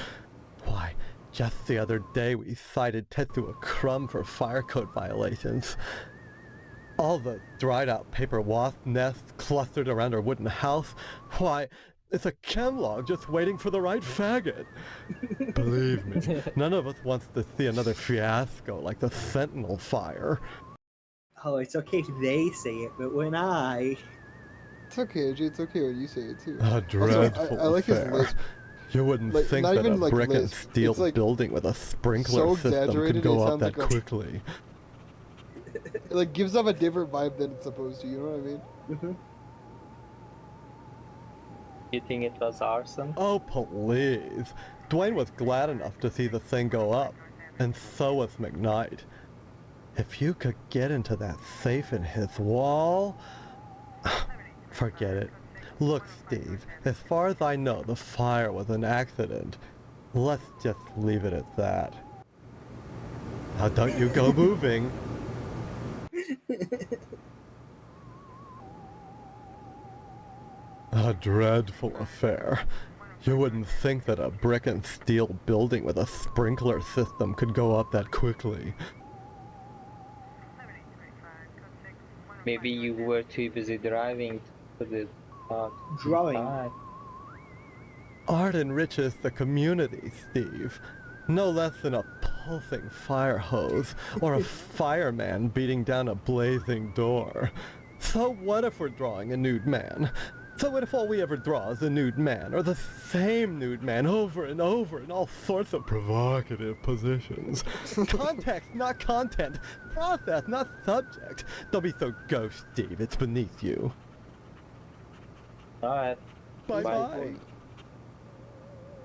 Why, just the other day we cited Tetsuo Crumb for fire code violations. All the dried out paper wasp nests clustered around our wooden house, why, it's a chemlog just waiting for the right faggot. Believe me, none of us wants to see another fiasco like the Sentinel fire. Oh, it's okay if they say it, but when I... It's okay, AJ. It's okay when you say it too. A dreadful I like his affair. lisp. You wouldn't Like, think not that even, a like, brick and lisp. steel It's, like, building with a sprinkler so system exaggerated, could go it up sounds that like a- quickly. It like gives off a different vibe than it's supposed to. You know what I mean? Mm-hmm. You think it was arson? Oh, please. Dwayne was glad enough to see the thing go up, and so was McKnight. If you could get into that safe in his wall... Forget it. Look, Steve, as far as I know, the fire was an accident. Let's just leave it at that. Now don't you go moving. A dreadful affair. You wouldn't think that a brick and steel building with a sprinkler system could go up that quickly. Maybe you were too busy driving to the Drawing. inside. Art enriches the community, Steve. No less than a pulsing fire hose or a fireman beating down a blazing door. So what if we're drawing a nude man? So what if all we ever draw is a nude man, or the same nude man over and over in all sorts of provocative positions? Context, not content. Process, not subject. Don't be so gauche, Steve. It's beneath you. Alright. Bye-bye.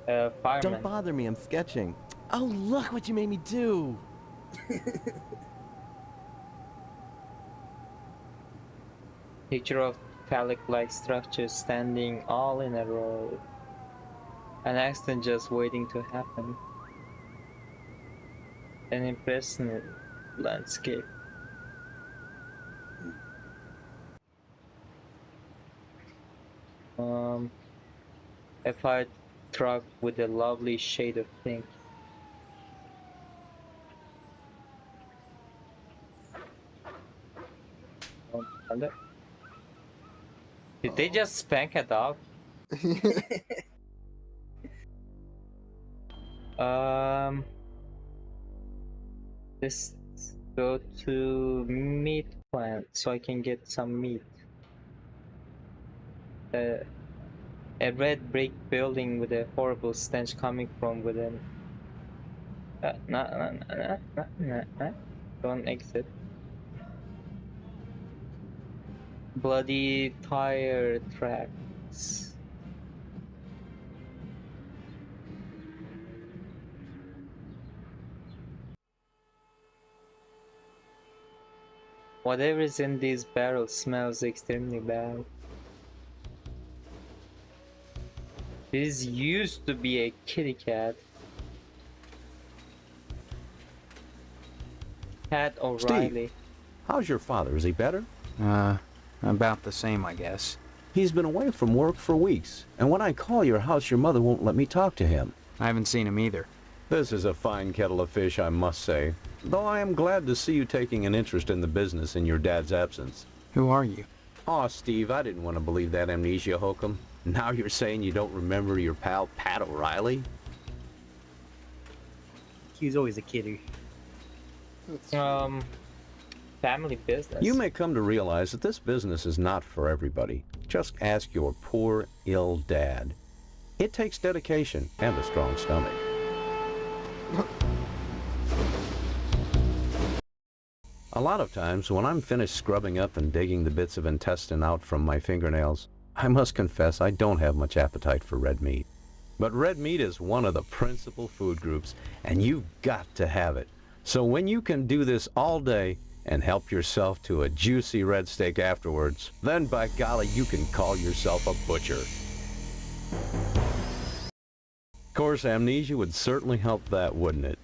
Fireman. Don't bother me, I'm sketching. Oh, look what you made me do! Picture of phallic-like structures standing all in a row. An accident just waiting to happen. An impressive landscape. A fire truck with a lovely shade of pink. Did they just spank a dog? Let's go to meat plant so I can get some meat. A red brick building with a horrible stench coming from within. Don't exit. Bloody tire tracks. Whatever is in these barrels smells extremely bad. This used to be a kitty cat. Pat O'Reilly. Steve, how's your father? Is he better? About the same, I guess. He's been away from work for weeks, and when I call your house, your mother won't let me talk to him. I haven't seen him either. This is a fine kettle of fish, I must say, though I am glad to see you taking an interest in the business in your dad's absence. Who are you? Aw, Steve, I didn't want to believe that amnesia hokum. Now you're saying you don't remember your pal Pat O'Reilly? He was always a kidder. Family business. You may come to realize that this business is not for everybody. Just ask your poor, ill dad. It takes dedication and a strong stomach. A lot of times, when I'm finished scrubbing up and digging the bits of intestine out from my fingernails, I must confess I don't have much appetite for red meat. But red meat is one of the principal food groups, and you've got to have it. So when you can do this all day and help yourself to a juicy red steak afterwards, then by golly, you can call yourself a butcher. Of course, amnesia would certainly help that, wouldn't it?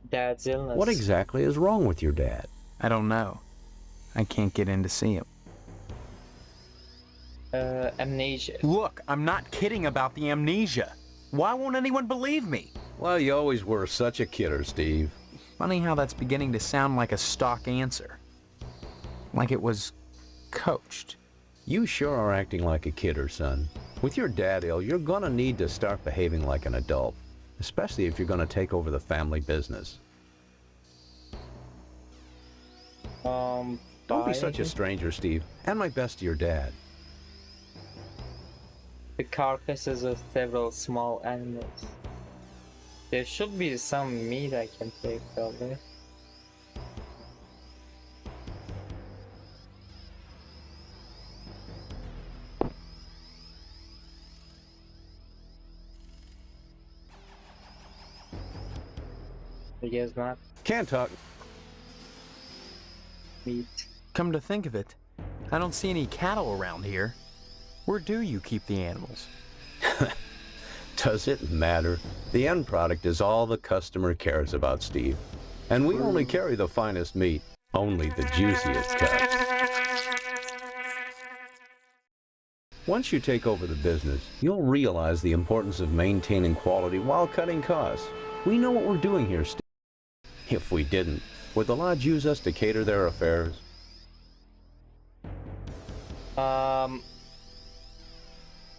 Dad's illness. What exactly is wrong with your dad? I don't know. I can't get in to see him. Amnesia. Look, I'm not kidding about the amnesia. Why won't anyone believe me? Well, you always were such a kidder, Steve. Funny how that's beginning to sound like a stock answer. Like it was coached. You sure are acting like a kidder, son. With your dad ill, you're gonna need to start behaving like an adult, especially if you're gonna take over the family business. Don't be such a stranger, Steve. And my best to your dad. The carcasses of several small animals. There should be some meat I can take over. I guess not. Can't talk. Meat. Come to think of it, I don't see any cattle around here. Where do you keep the animals? Does it matter? The end product is all the customer cares about, Steve. And we only carry the finest meat, only the juiciest cuts. Once you take over the business, you'll realize the importance of maintaining quality while cutting costs. We know what we're doing here, Steve. If we didn't, would the lodge use us to cater their affairs?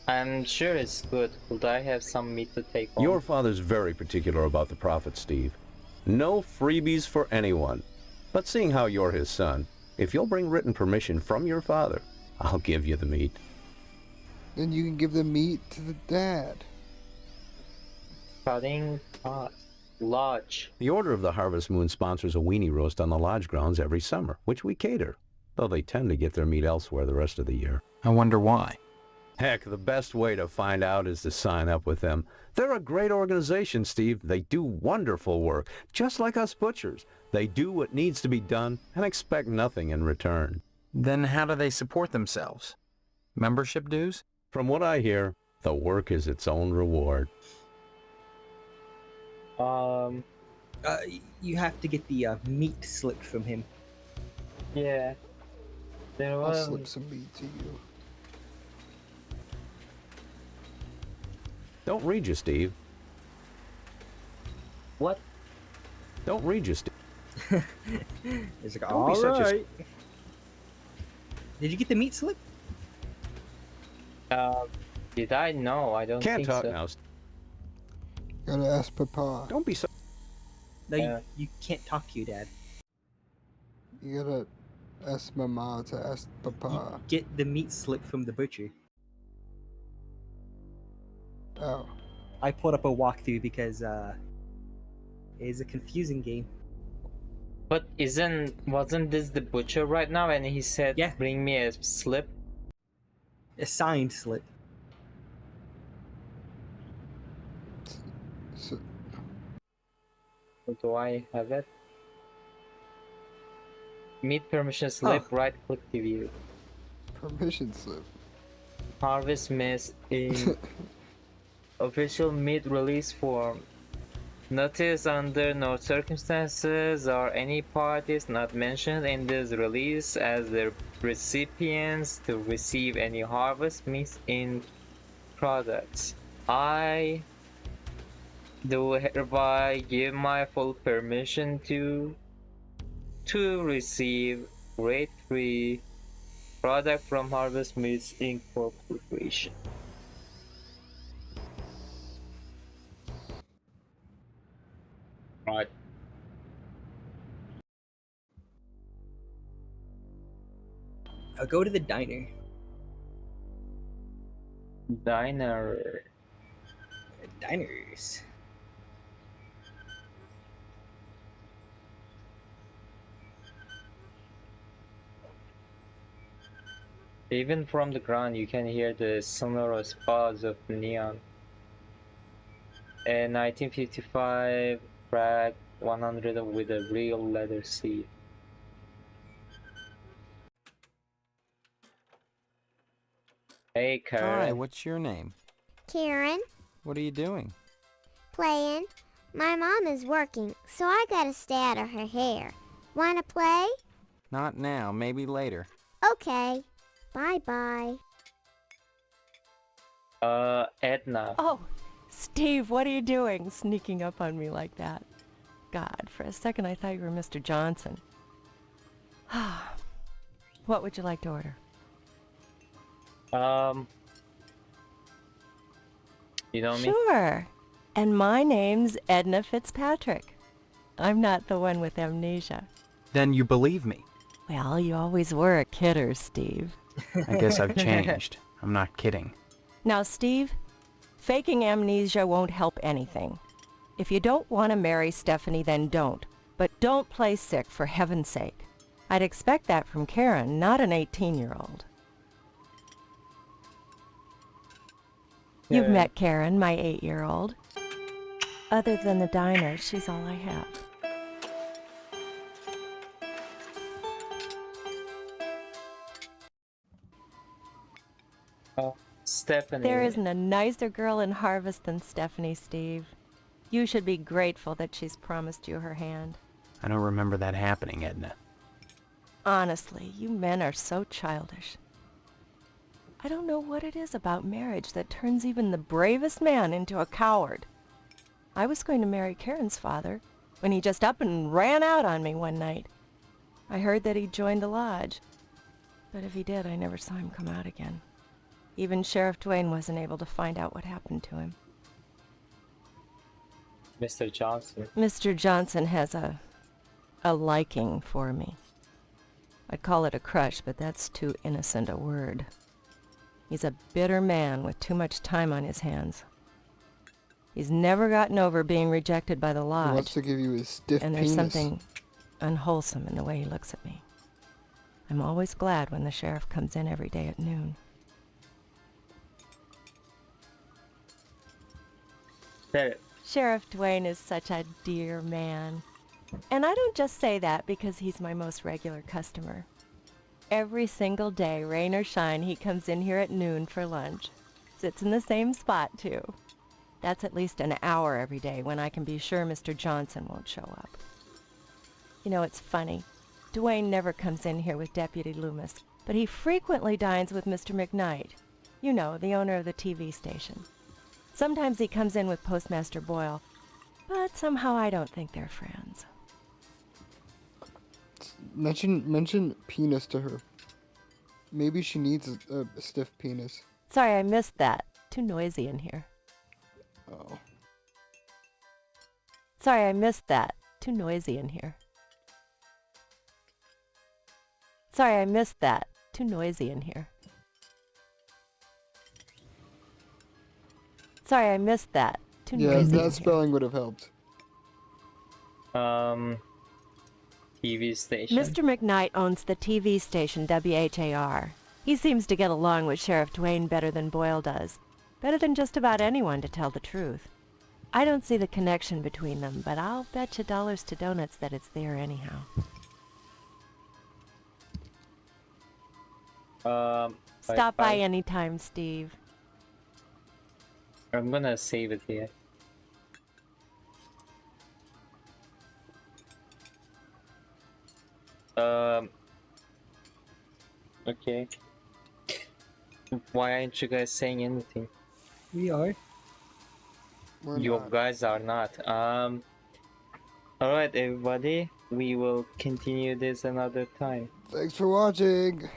I'm sure it's good. Could I have some meat to take home? Your father's very particular about the profits, Steve. No freebies for anyone. But seeing how you're his son, if you'll bring written permission from your father, I'll give you the meat. Then you can give the meat to the dad. Cutting cost. Lodge. The Order of the Harvest Moon sponsors a weenie roast on the lodge grounds every summer, which we cater, though they tend to get their meat elsewhere the rest of the year. I wonder why. Heck, the best way to find out is to sign up with them. They're a great organization, Steve. They do wonderful work, just like us butchers. They do what needs to be done and expect nothing in return. Then how do they support themselves? Membership dues? From what I hear, the work is its own reward. You have to get the meat slip from him. Yeah. There was... I'll slip some meat to you. Don't read you, Steve. What? Don't read you, Steve. It's like, Don't be such a... Did you get the meat slip? Did I? No, I don't Can't think talk so. now. Gotta ask Papa. Don't be so... No, you can't talk to your dad. You gotta ask Mama to ask Papa. Get the meat slip from the butcher. Oh. I pulled up a walkthrough because it is a confusing game. But wasn't this the butcher right now? And he said, "Bring me a slip." A signed slip. So, do I have it? Meat permission slip. Right click to view. Permission slip. Harvest Mess in official meat release form. Notice under no circumstances are any parties not mentioned in this release as the recipients to receive any harvest meat in products. I do hereby give my full permission to receive grade-free product from Harvest Meats Incorporation. Right. I'll go to the diner. Diners. Even from the ground you can hear the sonorous buzz of neon. A 1955 Bragg 100 with a real leather seat. Hey Karen. Hi, what's your name? Karen, What are you doing? playing. My mom is working, so I gotta stay out of her hair. Wanna play? Not now, maybe later. Okay. Bye-bye. Edna. Oh, Steve, what are you doing sneaking up on me like that? God, for a second I thought you were Mr. Johnson. What would you like to order? You know me? Sure. And my name's Edna Fitzpatrick. I'm not the one with amnesia. Then you believe me. Well, you always were a kidder, Steve. I guess I've changed. I'm not kidding. Now, Steve, faking amnesia won't help anything. If you don't want to marry Stephanie, then don't. But don't play sick, for heaven's sake. I'd expect that from Karen, not an 18-year-old. You've met Karen, my 8-year-old. Other than the diner, she's all I have. Stephanie. There isn't a nicer girl in Harvest than Stephanie, Steve. You should be grateful that she's promised you her hand. I don't remember that happening, Edna. Honestly, you men are so childish. I don't know what it is about marriage that turns even the bravest man into a coward. I was going to marry Karen's father when he just up and ran out on me one night. I heard that he joined the lodge, but if he did, I never saw him come out again. Even Sheriff Dwayne wasn't able to find out what happened to him. Mr. Johnson. Mr. Johnson has a liking for me. I'd call it a crush, but that's too innocent a word. He's a bitter man with too much time on his hands. He's never gotten over being rejected by the lodge. He wants to give you his stiff and there's penis. something unwholesome in the way he looks at me. I'm always glad when the sheriff comes in every day at noon. Sheriff Dwayne is such a dear man. And I don't just say that because he's my most regular customer. Every single day, rain or shine, he comes in here at noon for lunch. Sits in the same spot, too. That's at least an hour every day when I can be sure Mr. Johnson won't show up. You know, it's funny. Dwayne never comes in here with Deputy Loomis, but he frequently dines with Mr. McKnight. You know, the owner of the TV station. Sometimes he comes in with Postmaster Boyle, but somehow I don't think they're friends. Mention penis to her. Maybe she needs a stiff penis. Sorry, I missed that. Too noisy in here. Oh. Sorry, I missed that. Too noisy in here. Sorry, I missed that. Too noisy in here. Sorry, I missed that. Too Yeah, noisy. that spelling would have helped. TV station. Mr. McKnight owns the TV station WHAR. He seems to get along with Sheriff Dwayne better than Boyle does. Better than just about anyone, to tell the truth. I don't see the connection between them, but I'll bet you dollars to donuts that it's there anyhow. Stop by anytime, Steve. I'm gonna save it here. Okay. Why aren't you guys saying anything? We are. You guys are not. Alright everybody, we will continue this another time. Thanks for watching.